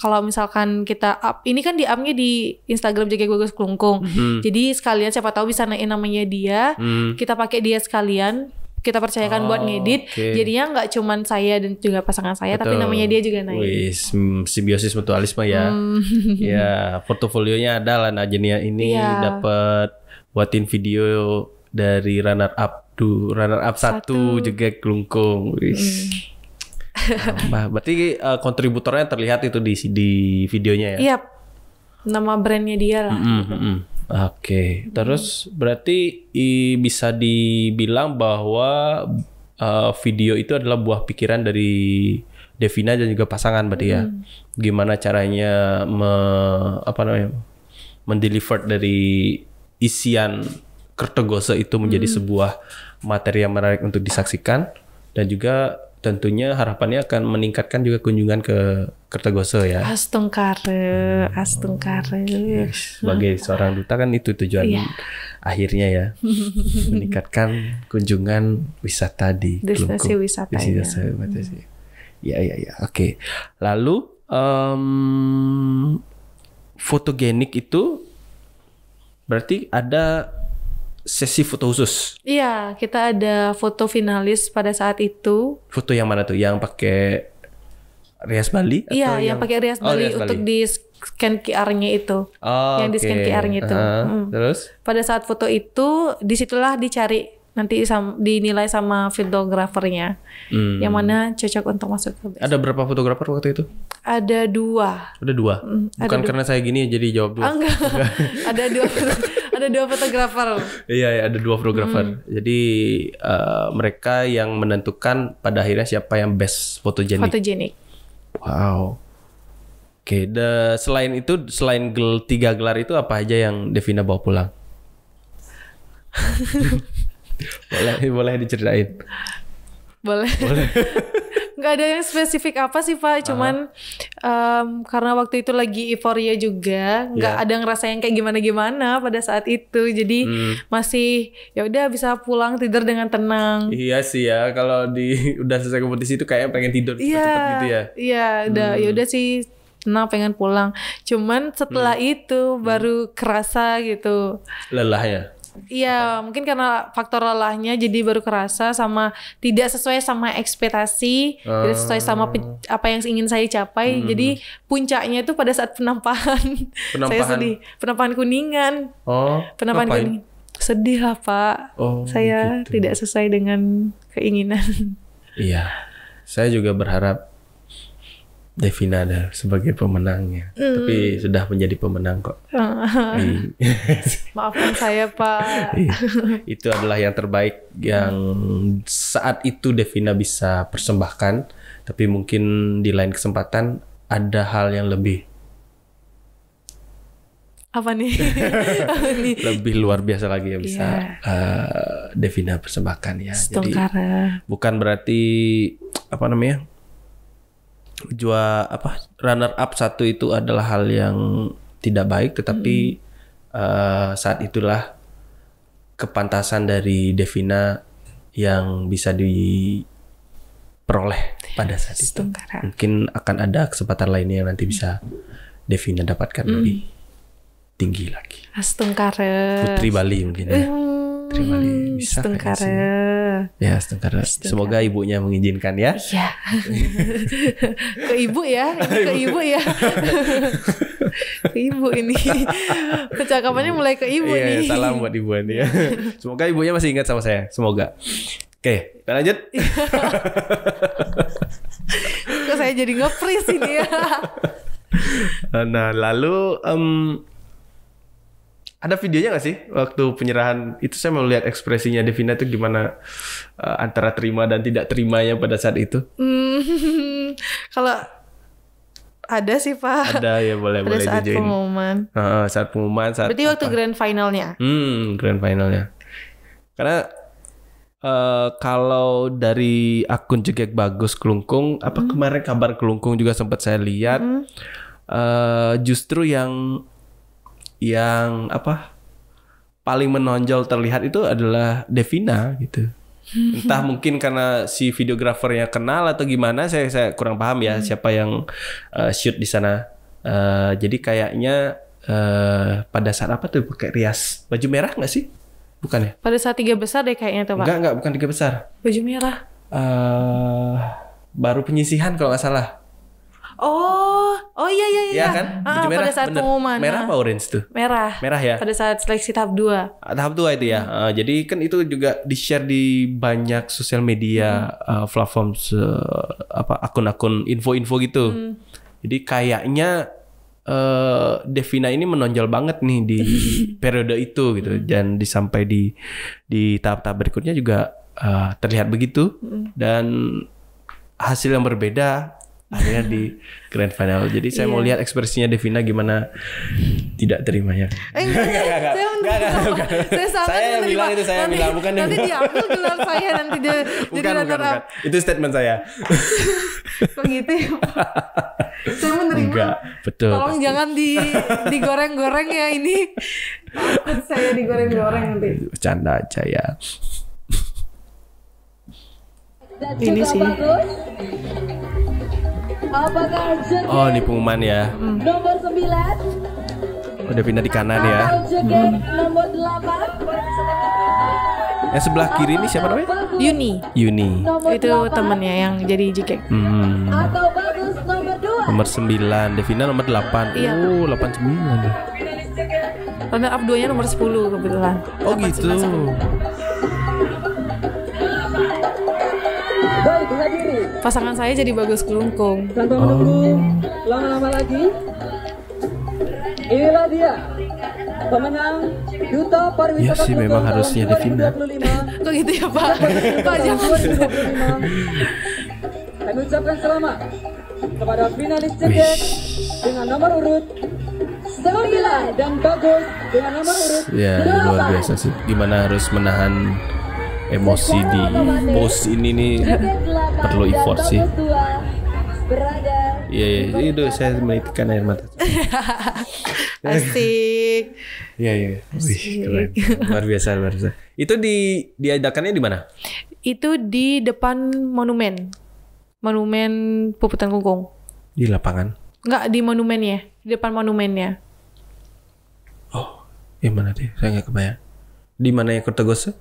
kalau misalkan kita up, ini kan di upnya di Instagram Jegek Bagus Kelungkung. Jadi sekalian siapa tahu bisa naikin namanya dia. Kita pakai dia sekalian. Kita percayakan buat ngedit. Jadinya nggak cuman saya dan juga pasangan saya, tapi namanya dia juga naik. Wis, simbiosis mutualisme ya. Ya, portofolionya ada lah Najenia ini dapat buatin video dari runner up 1 Jegek Kelungkung. Berarti kontributornya terlihat itu di videonya ya? Iya, nama brandnya dia lah. Oke. Terus berarti bisa dibilang bahwa video itu adalah buah pikiran dari Devina dan juga pasangan berarti ya. Gimana caranya mendeliver dari isian Kertogose itu menjadi sebuah materi yang menarik untuk disaksikan, dan juga tentunya harapannya akan meningkatkan juga kunjungan ke Kertogose ya. Astungkare. Sebagai seorang duta kan itu tujuan akhirnya ya. Meningkatkan kunjungan wisata di destinasi wisata. Ya. Oke. Lalu fotogenik itu berarti ada sesi foto khusus. Iya, kita ada foto finalis pada saat itu. Foto yang mana tuh? Yang pakai rias Bali? Iya, yang pakai rias Bali untuk di scan QR-nya itu. Yang di scan QR-nya itu. Terus? Pada saat foto itu, disitulah dicari nanti dinilai sama videografernya. Yang mana cocok untuk masuk ke best. Ada berapa fotografer waktu itu? Ada 2. Ada 2? Bukan karena saya gini jadi jawab 2. Enggak. Ada 2. Ada 2 fotografer. Iya, ada 2 fotografer. Jadi mereka yang menentukan pada akhirnya siapa yang best fotogenik. Wow. Oke, selain itu, selain 3 gelar itu apa aja yang Devina bawa pulang? boleh diceritain. Boleh. Nggak ada yang spesifik apa sih Pak, cuman karena waktu itu lagi euforia juga, nggak ada ngerasa yang kayak gimana pada saat itu, jadi masih ya udah bisa pulang tidur dengan tenang. Iya sih ya, kalau udah selesai kompetisi itu kayak pengen tidur cepet-cepet gitu ya. Iya, ya udah sih tenang pengen pulang. Cuman setelah itu baru kerasa gitu. Lelahnya. Iya, mungkin karena faktor lelahnya jadi baru kerasa sama tidak sesuai sama ekspektasi, tidak sesuai sama apa yang ingin saya capai. Jadi puncaknya itu pada saat penampahan. Saya sedih. Penampahan Kuningan. Penampahan Kuningan. Sedih lah Pak. Saya gitu. Tidak sesuai dengan keinginan. Iya, saya juga berharap Devina ada sebagai pemenangnya, tapi sudah menjadi pemenang kok. Maafkan saya Pak. Itu adalah yang terbaik yang saat itu Devina bisa persembahkan, tapi mungkin di lain kesempatan ada hal yang lebih Apa nih? lebih luar biasa lagi yang bisa Devina persembahkan ya. Jadi bukan berarti apa namanya runner up 1 itu adalah hal yang tidak baik, tetapi saat itulah kepantasan dari Devina yang bisa diperoleh pada saat itu. Mungkin akan ada kesempatan lainnya yang nanti bisa Devina dapatkan lebih tinggi lagi. Astungkara. Putri Bali mungkin ya. Putri Bali bisa. Astungkara. Ya, Astungkara. Semoga ibunya mengizinkan ya. Iya. Ke ibu ya. Ke ibu ya. Ke ibu ini. Kecakapannya mulai ke ibu nih. Iya, salam buat ibu ini ya. Semoga ibunya masih ingat sama saya. Semoga. Oke, kita lanjut. Kok saya jadi nge-freeze ini ya. Nah, lalu ada videonya gak sih waktu penyerahan itu? Saya mau lihat ekspresinya Devina itu gimana antara terima dan tidak terimanya pada saat itu. Kalau ada sih Pak. Ada ya, boleh pada saat dijoin. Pengumuman. Saat pengumuman. Berarti waktu grand finalnya. Grand finalnya. Karena kalau dari akun Jegek Bagus Kelungkung, kemarin kabar Kelungkung juga sempat saya lihat. Justru yang paling menonjol terlihat itu adalah Devina gitu. Entah mungkin karena si videografernya kenal atau gimana, saya kurang paham ya siapa yang shoot di sana. Jadi kayaknya pada saat apa tuh pakai rias baju merah nggak sih? Bukan ya? Pada saat 3 besar deh kayaknya tuh Pak. Enggak, bukan 3 besar. Baju merah. Baru penyisihan kalau nggak salah. Oh iya. Iya kan? Baju merah, pada saat pengumuman. Merah apa orange tuh? Merah. Merah ya? Pada saat seleksi tahap 2. Tahap 2 itu ya. Jadi kan itu juga di-share di banyak sosial media platform akun-akun info-info gitu. Jadi kayaknya Devina ini menonjol banget nih di periode itu gitu. Dan sampai di tahap-tahap berikutnya juga terlihat begitu. Dan hasil yang berbeda akhirnya di grand final. Jadi saya mau lihat ekspresinya Devina gimana tidak terimanya. Enggak. Saya bilang itu, saya bilang bukan nanti diambil gelar saya, nanti dia jadi bukan. Itu statement saya. Begitu ya Pak. Saya menerima. Enggak, betul. Tolong pasti. Jangan digoreng-goreng ya ini. Takut saya digoreng-goreng nanti. Bercanda aja ya. Ini sih. Oh, ini pengumuman ya. Nomor 9. Udah pindah di kanan ya. Nomor 8. Yang sebelah kiri ini siapa namanya? Yuni. Itu temennya yang jadi jikek. Atau Bagus nomor 2. Nomor 9, Devina nomor 8. Iya. Oh, 89. Runner up 2-nya nomor 10 kebetulan. Oh, 8, gitu. 9, 10. Baik, hadiri. Pasangan saya jadi Bagus Kelungkung. Tanpa menunggu lama-lama lagi, inilah dia pemenang Duta Pariwisata. Ya sih, memang harusnya Devina. Kok gitu ya Pak? Pak jangan. 2025. Kami ucapkan selamat kepada finalis Jegek dengan nomor urut 9 dan Bagus dengan nomor urut 8. Ya, luar biasa sih. Gimana harus menahan emosi di post ini nih, perlu effort sih. Iya, itu saya menitikkan air mata. Asik. Iya. Wih, keren. Luar biasa. Itu diadakannya di mana? Itu di depan monumen Puputan Kungkung. Di lapangan? Enggak, di monumennya, di depan monumennya. Oh, yang mana deh? Saya nggak kebayang. Di mana ya, Kertogose?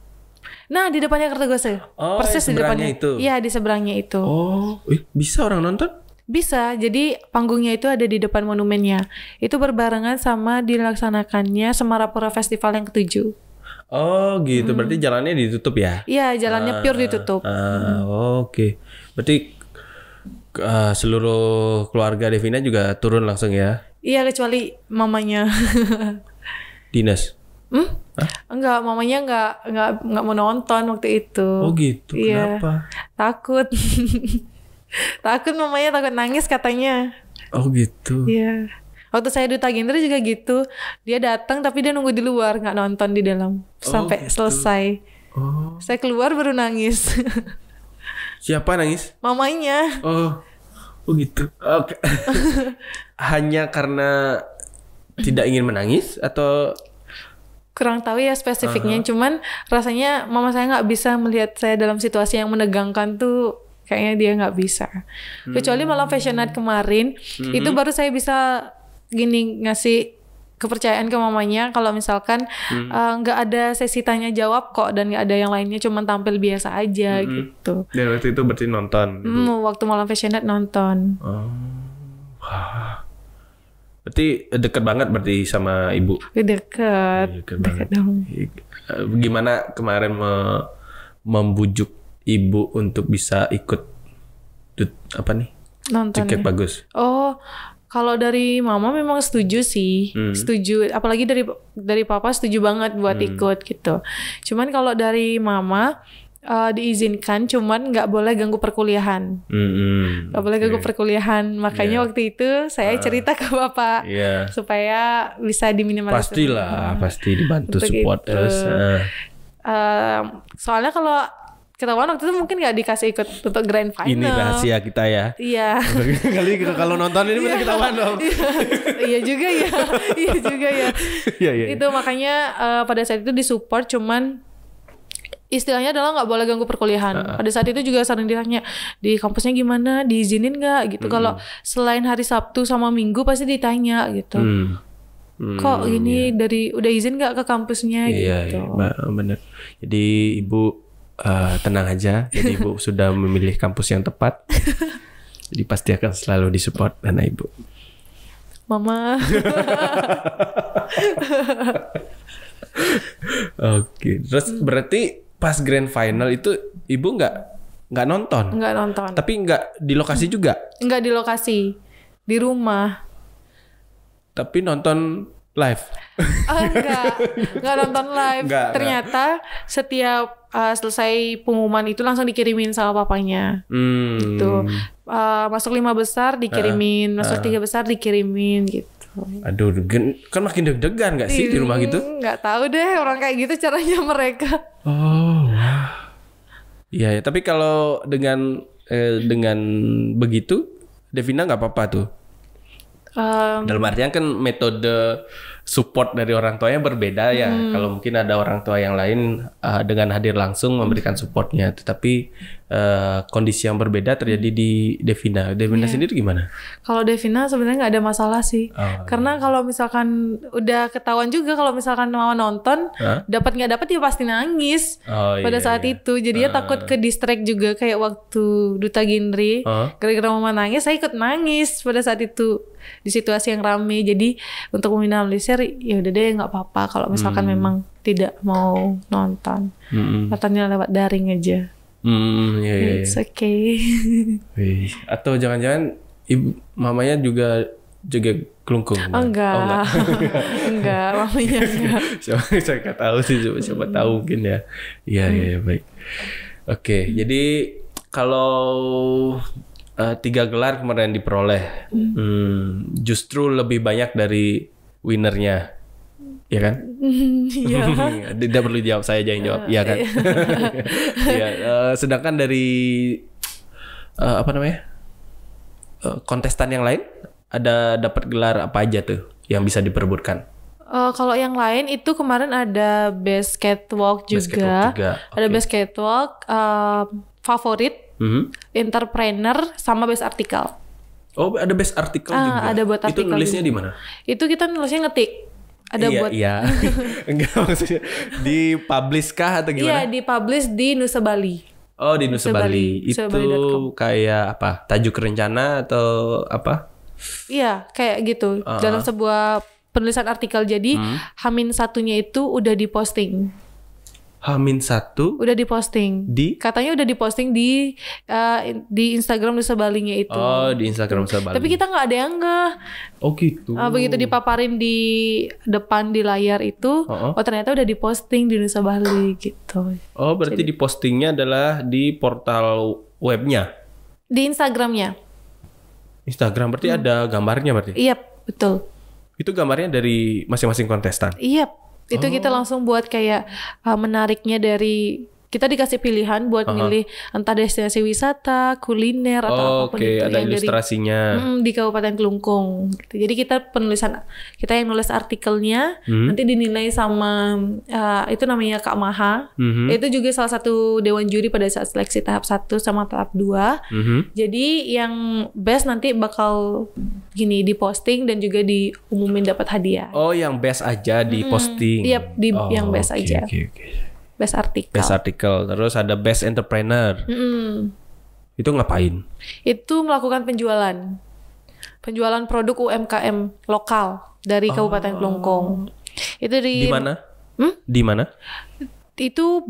Nah, di depannya Kertogose. Oh, persis di depannya itu. Iya, di seberangnya itu. Oh, bisa orang nonton? Bisa. Jadi panggungnya itu ada di depan monumennya. Itu berbarengan sama dilaksanakannya Semarapura Festival yang ke-7. Oh, gitu. Berarti jalannya ditutup ya? Iya, jalannya pure ditutup. Oke. Berarti seluruh keluarga Devina juga turun langsung ya? Iya, kecuali mamanya. Dinas? Enggak, mamanya enggak mau nonton waktu itu. Oh gitu, Iya. kenapa? Takut. Takut mamanya takut nangis katanya. Oh gitu. Iya. Waktu saya Duta Gendra juga gitu. Dia datang tapi dia nunggu di luar, nggak nonton di dalam sampai gitu. selesai. Oh. Saya keluar baru nangis. Siapa nangis? Mamanya. Oh gitu. Oke. Hanya karena tidak ingin menangis atau Kurang tahu ya spesifiknya. Cuman rasanya mama saya nggak bisa melihat saya dalam situasi yang menegangkan tuh. Kayaknya dia nggak bisa. Kecuali malam Fashion Night kemarin, itu baru saya bisa gini ngasih kepercayaan ke mamanya kalau misalkan nggak ada sesi tanya jawab kok dan nggak ada yang lainnya, cuma tampil biasa aja gitu. dan waktu itu berarti nonton. Waktu malam Fashion Night nonton. Wah. Berarti deket banget berarti sama ibu. Deket dong. Gimana kemarin membujuk ibu untuk bisa ikut apa nih? Nonton Tiket ya? bagus. Oh, kalau dari mama memang setuju sih, setuju. Apalagi dari papa setuju banget buat ikut gitu. Cuman kalau dari mama diizinkan, cuman nggak boleh ganggu perkuliahan. Nggak boleh ganggu perkuliahan. Makanya waktu itu saya cerita ke bapak supaya bisa diminimalisir. Pastilah, pasti dibantu support gitu. terus. Soalnya kalau ketahuan waktu itu mungkin nggak dikasih ikut untuk grand final. Ini rahasia kita ya. Iya. Kali kalau nonton ini bener ketahuan dong. Iya juga ya. Iya juga ya. Iya. Itu makanya pada saat itu disupport, cuman istilahnya adalah nggak boleh ganggu perkuliahan. Pada saat itu juga sering ditanya di kampusnya gimana, diizinin nggak gitu. Kalau selain hari Sabtu sama Minggu pasti ditanya gitu. Kok gini udah izin nggak ke kampusnya gitu. Iya, bener. Jadi ibu tenang aja. Jadi ibu sudah memilih kampus yang tepat. Jadi pasti akan selalu disupport anak ibu. Mama. Oke. Terus berarti pas grand final itu ibu nggak nonton? Nggak nonton. Tapi nggak di lokasi juga? Nggak di lokasi, di rumah. Tapi nonton live? Nggak nonton live. Nggak. Ternyata setiap selesai pengumuman itu langsung dikirimin sama papanya. Gitu. Masuk 5 besar dikirimin, masuk 3 besar dikirimin gitu. Aduh, kan makin deg-degan gak sih di rumah gitu? Nggak tahu deh orang kayak gitu caranya mereka. Oh, wah. Iya, tapi kalau dengan begitu, Devina nggak apa-apa tuh. Dalam artian kan metode support dari orang tuanya berbeda ya. Kalau mungkin ada orang tua yang lain dengan hadir langsung memberikan supportnya, tetapi kondisi yang berbeda terjadi di Devina. Devina sendiri gimana? Kalau Devina sebenarnya nggak ada masalah sih, karena kalau misalkan udah ketahuan juga kalau misalkan mau nonton, dapat nggak dapat ya pasti nangis pada saat itu. Jadinya takut ke distract juga kayak waktu Duta Gendri, gara-gara mama nangis, saya ikut nangis pada saat itu di situasi yang rame. Jadi untuk meminimalisir, ya udah deh nggak apa-apa kalau misalkan memang tidak mau nonton, nontonnya lewat daring aja. Iya. It's okay. Atau jangan-jangan ibu mamanya juga kelungkung? Enggak. Enggak, mamanya enggak. Saya nggak tahu sih, siapa tahu mungkin ya. Iya, baik. Oke, jadi kalau 3 gelar kemarin diperoleh, justru lebih banyak dari winernya, ya kan? Iya. Tidak perlu jawab, saya aja yang jawab, iya kan? Iya. Sedangkan dari kontestan yang lain ada dapat gelar apa aja tuh yang bisa diperebutkan? Kalau yang lain itu kemarin ada Best Catwalk juga. Ada Best Catwalk, Favorit, Entrepreneur, sama Best Artikel. Oh, ada Best Artikel juga. Ada buat artikel. Itu nulisnya juga. di mana? Itu kita nulisnya ngetik. Ada buat. Iya. Enggak, maksudnya di publish kah atau gimana? Iya, di-publish di Nusa Bali. Oh, di Nusa Bali. Itu kayak apa? Tajuk rencana atau apa? Iya, kayak gitu. Dalam sebuah penulisan artikel. Jadi H-1-nya itu udah diposting. H-1 udah diposting. di Katanya udah diposting di Instagram Nusa Balinya itu. Oh, di Instagram Nusa Bali. Tapi kita nggak ada yang ngeh. Oh gitu. Begitu dipaparin di depan di layar itu, oh ternyata udah diposting di Nusa Bali gitu. Oh, berarti di postingnya adalah di portal webnya. Di Instagramnya. Instagram berarti ada gambarnya berarti. Iya, betul. Itu gambarnya dari masing-masing kontestan. Iya, itu kita langsung buat kayak menariknya dari kita dikasih pilihan buat milih entah destinasi wisata, kuliner atau apapun itu ada yang ilustrasinya. di Kabupaten Kelungkung. Gitu. Jadi kita kita yang nulis artikelnya nanti dinilai sama itu namanya Kak Maha. Itu juga salah satu dewan juri pada saat seleksi tahap 1 sama tahap 2. Jadi yang best nanti bakal diposting dan juga diumumin dapat hadiah. Oh, yang best aja diposting. Iya, yang best aja. Best artikel. Best artikel. Terus ada best entrepreneur. Itu ngapain? Itu melakukan penjualan. Penjualan produk UMKM lokal dari Kabupaten Kelungkung. Itu di mana? Di mana? Itu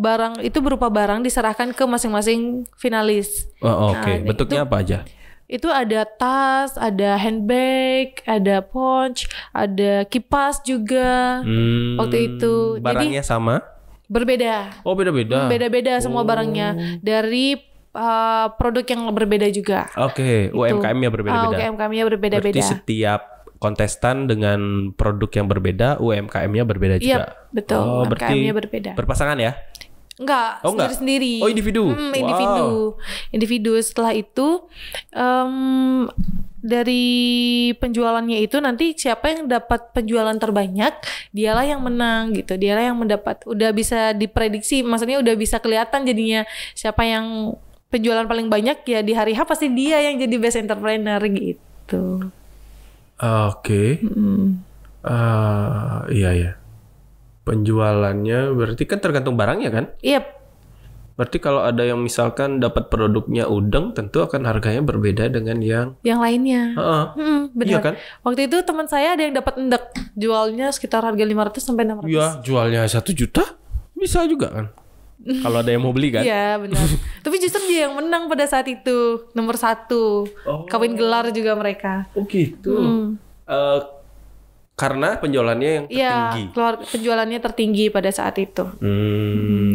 berupa barang diserahkan ke masing-masing finalis. Oke. Bentuknya apa aja? Itu ada tas, ada handbag, ada pouch, ada kipas juga. Waktu itu. Barangnya jadi, sama? Berbeda. Oh, beda-beda. Beda-beda semua barangnya dari produk yang berbeda juga. Oke, UMKM-nya berbeda-beda. UMKM-nya berbeda-beda. Berarti setiap kontestan dengan produk yang berbeda, UMKM-nya berbeda juga. Iya, betul. UMKM-nya berbeda. Berpasangan ya? Enggak, sendiri-sendiri. Oh, individu. Individu. Setelah itu dari penjualannya itu nanti siapa yang dapat penjualan terbanyak, dialah yang menang gitu. Dialah yang mendapat, udah bisa diprediksi, maksudnya udah bisa kelihatan jadinya siapa yang penjualan paling banyak ya di hari H pasti dia yang jadi best entrepreneur gitu. Oke. Iya. Penjualannya berarti kan tergantung barangnya kan? Iya. Berarti kalau ada yang misalkan dapat produknya udang, tentu akan harganya berbeda dengan yang lainnya. Benar. Iya kan? Waktu itu teman saya ada yang dapat endek, jualnya sekitar harga 500 sampai 600. Iya, jualnya 1 juta bisa juga kan? Kalau ada yang mau beli kan? Iya, benar. Tapi justru dia yang menang pada saat itu, nomor 1. Kawin gelar juga mereka. Oh gitu. Karena penjualannya yang tertinggi. Iya, penjualannya tertinggi pada saat itu.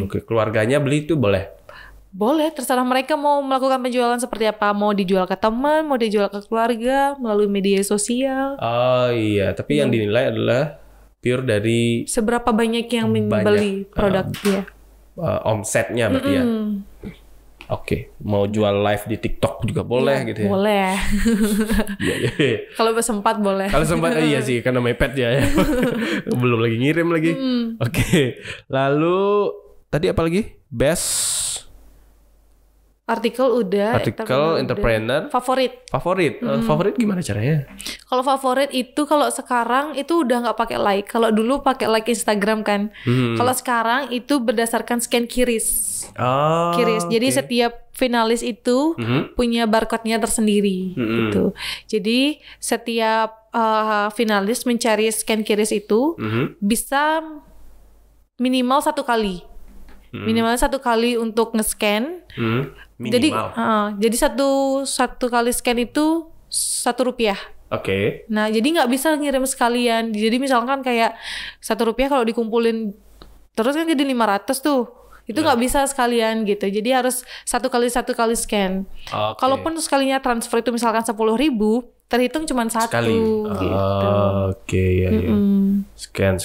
Oke. Keluarganya beli itu boleh? Boleh, terserah mereka mau melakukan penjualan seperti apa. Mau dijual ke teman, mau dijual ke keluarga, melalui media sosial. Oh iya, tapi yang dinilai adalah pure dari seberapa banyak yang membeli produk dia. Omsetnya berarti ya? Oke, mau jual live di TikTok juga boleh gitu ya? Boleh. Iya. Kalau sempat boleh. Kalau sempat iya sih, karena mepet ya. Belum lagi ngirim lagi. Oke. Lalu tadi apa lagi? Best artikel udah. Entrepreneur. Favorit. Favorit gimana caranya? Kalau favorit itu kalau sekarang itu udah nggak pakai like. Kalau dulu pakai like Instagram kan. Kalau sekarang itu berdasarkan scan QRIS. QRIS. Jadi setiap finalis itu punya barcode-nya tersendiri gitu. Jadi setiap finalis mencari scan QRIS itu bisa minimal 1 kali. Minimal 1 kali untuk nge-scan. Jadi satu kali scan itu Rp1. Oke. Nah, jadi nggak bisa ngirim sekalian. Jadi misalkan kayak Rp1 kalau dikumpulin terus kan jadi 500 tuh. Itu nggak bisa sekalian gitu. Jadi harus satu kali scan. Kalaupun sekalinya transfer itu misalkan 10.000, terhitung cuma 1 gitu. Oke, ya. Scan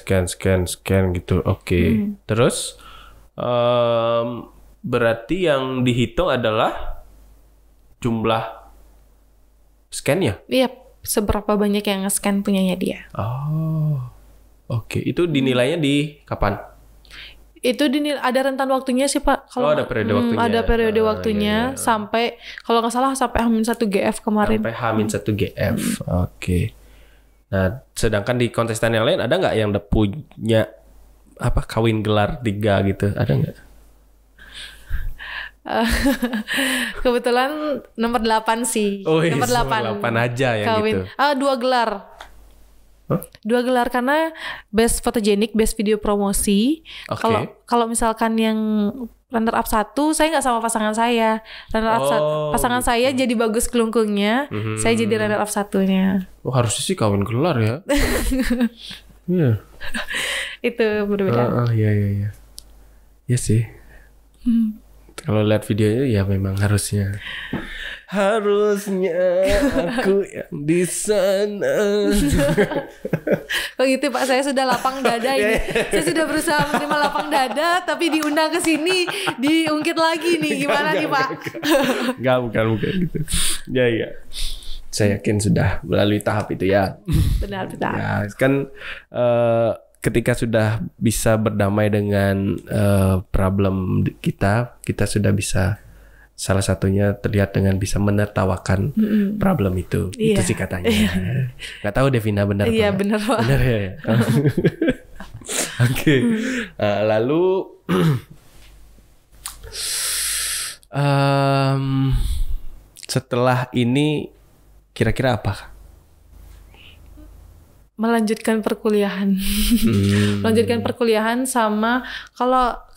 gitu. Oke. Terus berarti yang dihitung adalah jumlah scan-nya? Iya, seberapa banyak yang nge-scan punyanya dia. Oke. Itu dinilainya di kapan? Itu ada rentan waktunya sih Pak. Kalau ada periode waktunya. Ada periode waktunya sampai kalau nggak salah sampai H-1 GF kemarin. Sampai H-1 GF. Oke. Nah, sedangkan di kontestan yang lain ada nggak yang punya kawin gelar 3 gitu? Ada nggak? Kebetulan nomor 8 sih. Nomor 8 aja ya kawin. gitu. 2 gelar. 2 gelar karena best photogenic, best video promosi. Oke. Kalau misalkan yang runner up 1, saya nggak sama pasangan saya. Runner up pasangan saya jadi bagus kelungkungnya, saya jadi runner up 1-nya. Oh, harusnya sih kawin gelar ya. Iya. Itu berbeda. Iya. Iya sih. Kalau lihat videonya ya memang harusnya aku yang di sana. Oh gitu Pak, saya sudah lapang dada ini. Saya sudah berusaha menerima lapang dada, tapi diundang ke sini diungkit lagi nih. Gimana nih Pak? Enggak, bukan gitu. Ya. Saya yakin sudah melalui tahap itu ya. Benar. Ya, kan ketika sudah bisa berdamai dengan problem kita sudah bisa, salah satunya terlihat dengan bisa menertawakan problem itu. Iya. Itu sih katanya. Nggak tahu Devina benar apa? Iya benar Pak. Benar ya. Oke. Lalu setelah ini kira-kira apa? Melanjutkan perkuliahan. Melanjutkan perkuliahan sama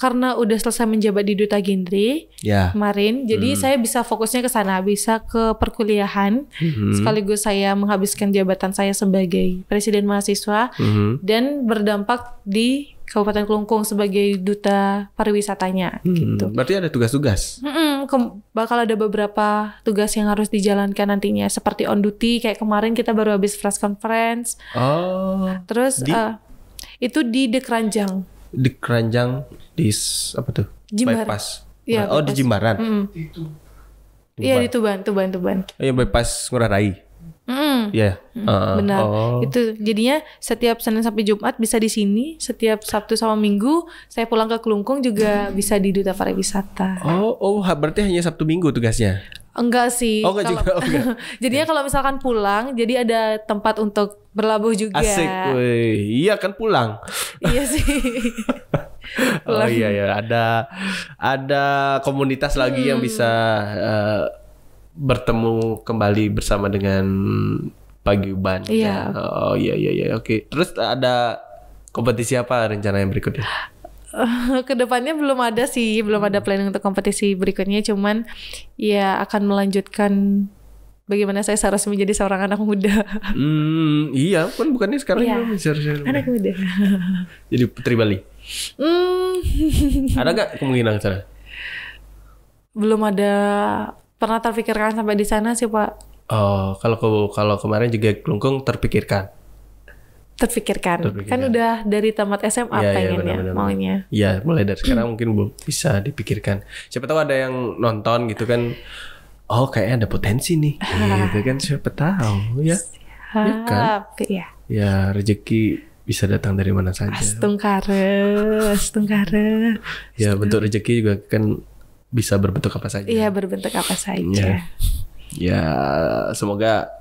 karena udah selesai menjabat di Duta Genre kemarin, jadi saya bisa fokusnya ke sana, bisa ke perkuliahan, sekaligus saya menghabiskan jabatan saya sebagai presiden mahasiswa dan berdampak di Kabupaten Kelungkung sebagai duta pariwisatanya gitu. Berarti ada tugas-tugas? Bakal ada beberapa tugas yang harus dijalankan nantinya, seperti on duty kayak kemarin kita baru habis press conference. Terus itu di Dekranjang. Di Keranjang di apa tuh? Jimbaran. Bypass. Ya, di Jimbaran. Iya di Tuban. Iya, bypass Ngurah Rai. Iya. Benar. Itu jadinya setiap Senin sampai Jumat bisa di sini, setiap Sabtu sama Minggu saya pulang ke Kelungkung juga bisa di Duta Pariwisata. Berarti hanya Sabtu Minggu tugasnya? Enggak sih. Enggak juga. Jadinya kalau misalkan pulang, jadi ada tempat untuk berlabuh juga. Asik, woi. Iya kan pulang. Iya sih. Iya. Ada komunitas lagi yang bisa bertemu kembali bersama dengan paguyuban. Iya. Iya. Oke. Terus ada kompetisi apa rencana yang berikutnya? Kedepannya belum ada planning untuk kompetisi berikutnya, cuman ya akan melanjutkan bagaimana saya seharusnya menjadi seorang anak muda. Iya, kan bukannya sekarang anak muda. Jadi Putri Bali. Ada nggak kemungkinan sana? Belum ada pernah terpikirkan sampai di sana sih Pak. Kalau kemarin juga Kelungkung terpikirkan. Kan udah dari tamat SMA pengennya maunya. Iya, mulai dari sekarang mungkin belum bisa dipikirkan. Siapa tahu ada yang nonton gitu kan. Oh, kayaknya ada potensi nih. Gitu kan, siapa tahu ya. Ya kan? Ya, rezeki bisa datang dari mana saja. Astungkare. Ya, bentuk rezeki juga kan bisa berbentuk apa saja. Iya, berbentuk apa saja. Ya, semoga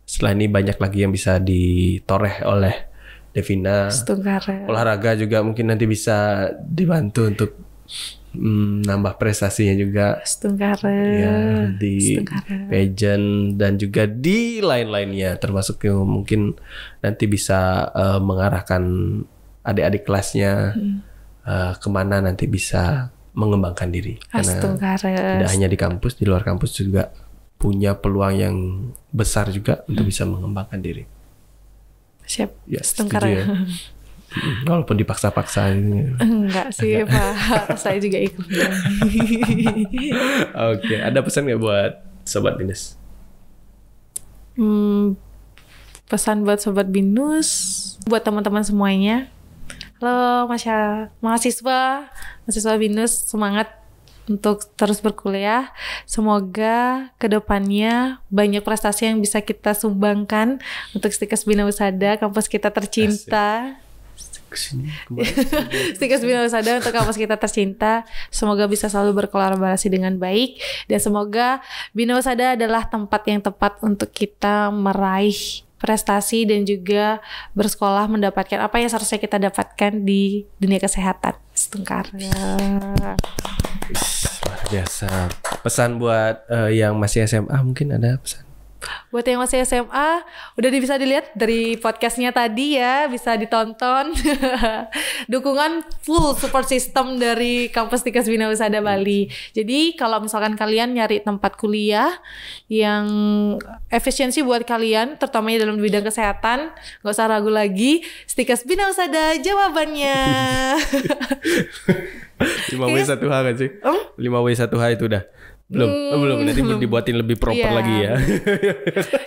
setelah ini banyak lagi yang bisa ditoreh oleh Devina. Astungkare. Olahraga juga mungkin nanti bisa dibantu untuk nambah prestasinya juga. Astungkare. Ya, di pageant dan juga di lain-lainnya, termasuk yang mungkin nanti bisa mengarahkan adik-adik kelasnya kemana nanti bisa mengembangkan diri. Karena tidak hanya di kampus, di luar kampus juga punya peluang yang besar juga untuk bisa mengembangkan diri. Siap. Ya, setuju ya. Walaupun dipaksa-paksa. Enggak sih Pak, saya juga ikut. Oke, ada pesan nggak buat Sobat Binus? Pesan buat Sobat Binus, buat teman-teman semuanya. Halo mahasiswa Binus, semangat untuk terus berkuliah. Semoga kedepannya banyak prestasi yang bisa kita sumbangkan untuk Stikes Bina Husada, kampus kita tercinta. Stikes Bina Husada untuk kampus kita tercinta. Semoga bisa selalu berkolaborasi dengan baik, dan semoga Bina Husada adalah tempat yang tepat untuk kita meraih prestasi dan juga bersekolah, mendapatkan apa yang seharusnya kita dapatkan di dunia kesehatan. Setengkar. Luar biasa. Pesan buat yang masih SMA mungkin ada pesan? Buat yang masih SMA, udah bisa dilihat dari podcastnya tadi ya, bisa ditonton. Dukungan full support system dari Kampus Stikes Bina Wisada Bali. Jadi kalau misalkan kalian nyari tempat kuliah yang efisiensi buat kalian, terutamanya dalam bidang kesehatan, gak usah ragu lagi, Stikes Bina Wisada jawabannya. 5W1H kan sih? 5W1H itu udah? Belum. Nanti dibuatin lebih proper lagi ya.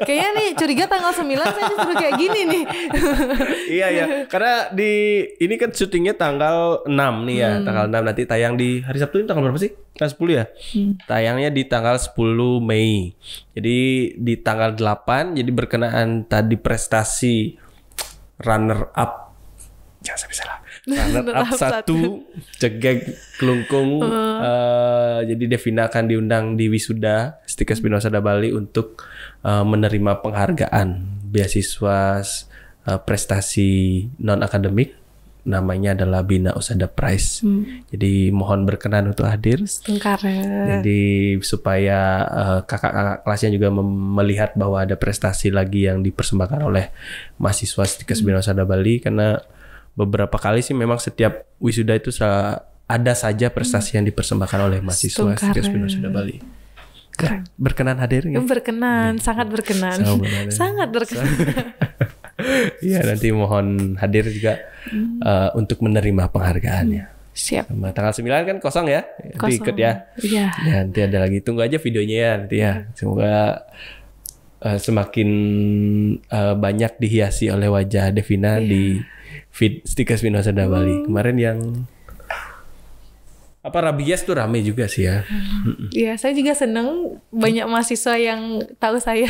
Kayaknya nih curiga tanggal 9 saya disuruh kayak gini nih. Iya. Karena ini kan syutingnya tanggal 6 nih ya. Tanggal 6 nanti tayang di hari Sabtu ini tanggal berapa sih? Tanggal 10 ya? Tayangnya di tanggal 10 Mei. Jadi di tanggal 8 jadi berkenaan tadi prestasi runner up. Jangan sampai salah. Runner up 1 Cegek Kelungkung. Jadi Devina akan diundang di wisuda Stikes Bina Wisada Bali untuk menerima penghargaan beasiswa prestasi non akademik, namanya adalah Bina Wisada Prize. Jadi mohon berkenan untuk hadir. Jadi supaya kakak-kakak kelasnya juga melihat bahwa ada prestasi lagi yang dipersembahkan oleh mahasiswa Stikes Bina Wisada Bali, karena beberapa kali sih memang setiap wisuda itu ada saja prestasi yang dipersembahkan oleh mahasiswa Stikes Bina Wisada Bali. Berkenan hadir ya? Berkenan, sangat berkenan. Sangat berkenan. Iya, nanti mohon hadir juga untuk menerima penghargaannya. Siap. Sama tanggal 9 kan kosong ya? Nanti ikut ya. Iya. Ya, nanti ada lagi, tunggu aja videonya ya nanti ya. Semoga semakin banyak dihiasi oleh wajah Devina di feed Stikes Bina Wisada Bali. Kemarin yang rabies tuh rame juga sih ya. Iya, saya juga seneng banyak mahasiswa yang tahu saya.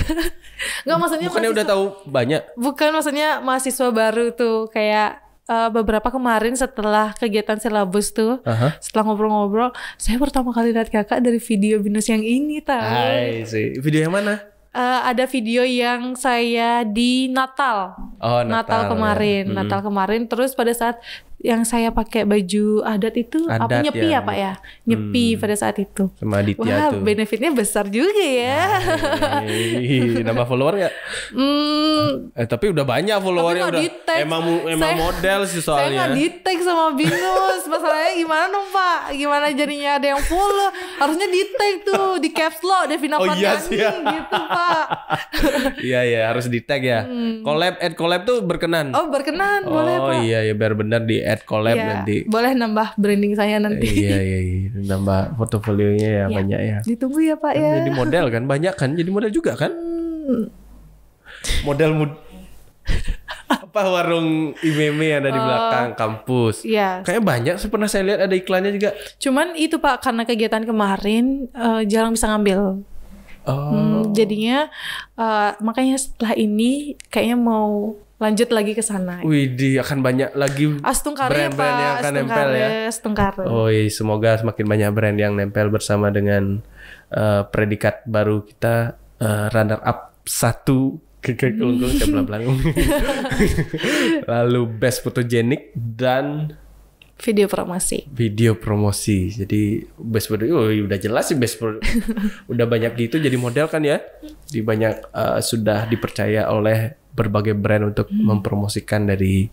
Enggak, maksudnya bukannya udah tahu banyak? Bukan, maksudnya mahasiswa baru tuh kayak beberapa kemarin setelah kegiatan silabus tuh, setelah ngobrol-ngobrol, saya pertama kali lihat kakak dari video binus yang ini tahu. Hai sih, video yang mana? Ada video yang saya di Natal. Natal kemarin. Ya. Natal kemarin. Terus pada saat yang saya pakai baju adat itu nyepi ya Pak ya? Nyepi pada saat itu. Sama Aditya tuh. Benefitnya besar juga ya. Nambah follower gak? Tapi udah banyak followernya udah. Emang model sih soalnya. Saya gak di-tag sama Binus. Masalahnya gimana dong Pak? Gimana jadinya ada yang follow? Harusnya di-tag tuh, di caps lock Devina Pratani gitu Pak. Iya harus di-tag ya. Collab tuh berkenan. Berkenan, boleh Pak. Iya biar benar di add collab nanti. Boleh nambah branding saya nanti. Iya. Nambah portofolionya ya banyak ya. Ditunggu ya Pak ya. Jadi model kan banyak kan. Jadi model juga kan. Model warung IMEME yang ada di belakang kampus. Iya. Kayaknya banyak sih, pernah saya lihat ada iklannya juga. Cuman itu Pak, karena kegiatan kemarin jarang bisa ngambil. Jadinya makanya setelah ini kayaknya mau lanjut lagi ke sana. Widih, akan banyak lagi brand-brand yang akan nempel ya. Astungkare. Semoga semakin banyak brand yang nempel bersama dengan predikat baru kita, runner up 1 Kelungkung Cemplung. Lalu best photogenic dan video promosi. Jadi best foto udah jelas sih udah banyak gitu jadi model kan ya. Di banyak sudah dipercaya oleh berbagai brand untuk mempromosikan dari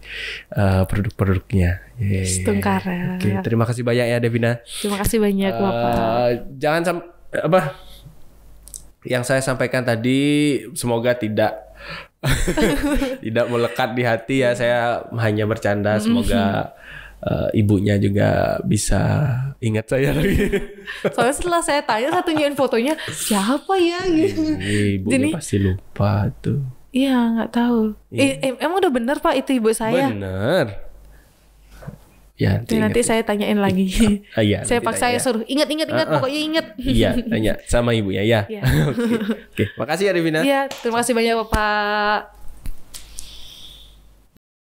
produk-produknya. Astungkare. Oke, terima kasih banyak ya Devina. Terima kasih banyak Bapak. Jangan yang saya sampaikan tadi semoga tidak melekat di hati ya. Saya hanya bercanda. Semoga ibunya juga bisa ingat saya lagi. Soalnya setelah saya tanya, saya tunjukin fotonya siapa ya gitu. Ibunya pasti lupa tuh. Iya, nggak tahu. Emang udah bener Pak itu ibu saya? Bener. Ya, nanti saya tanyain lagi. Iya, saya paksa saya suruh ingat pokoknya ingat. Iya, tanya sama ibunya ya. Oke, makasih ya Devina. Iya, terima kasih banyak Bapak.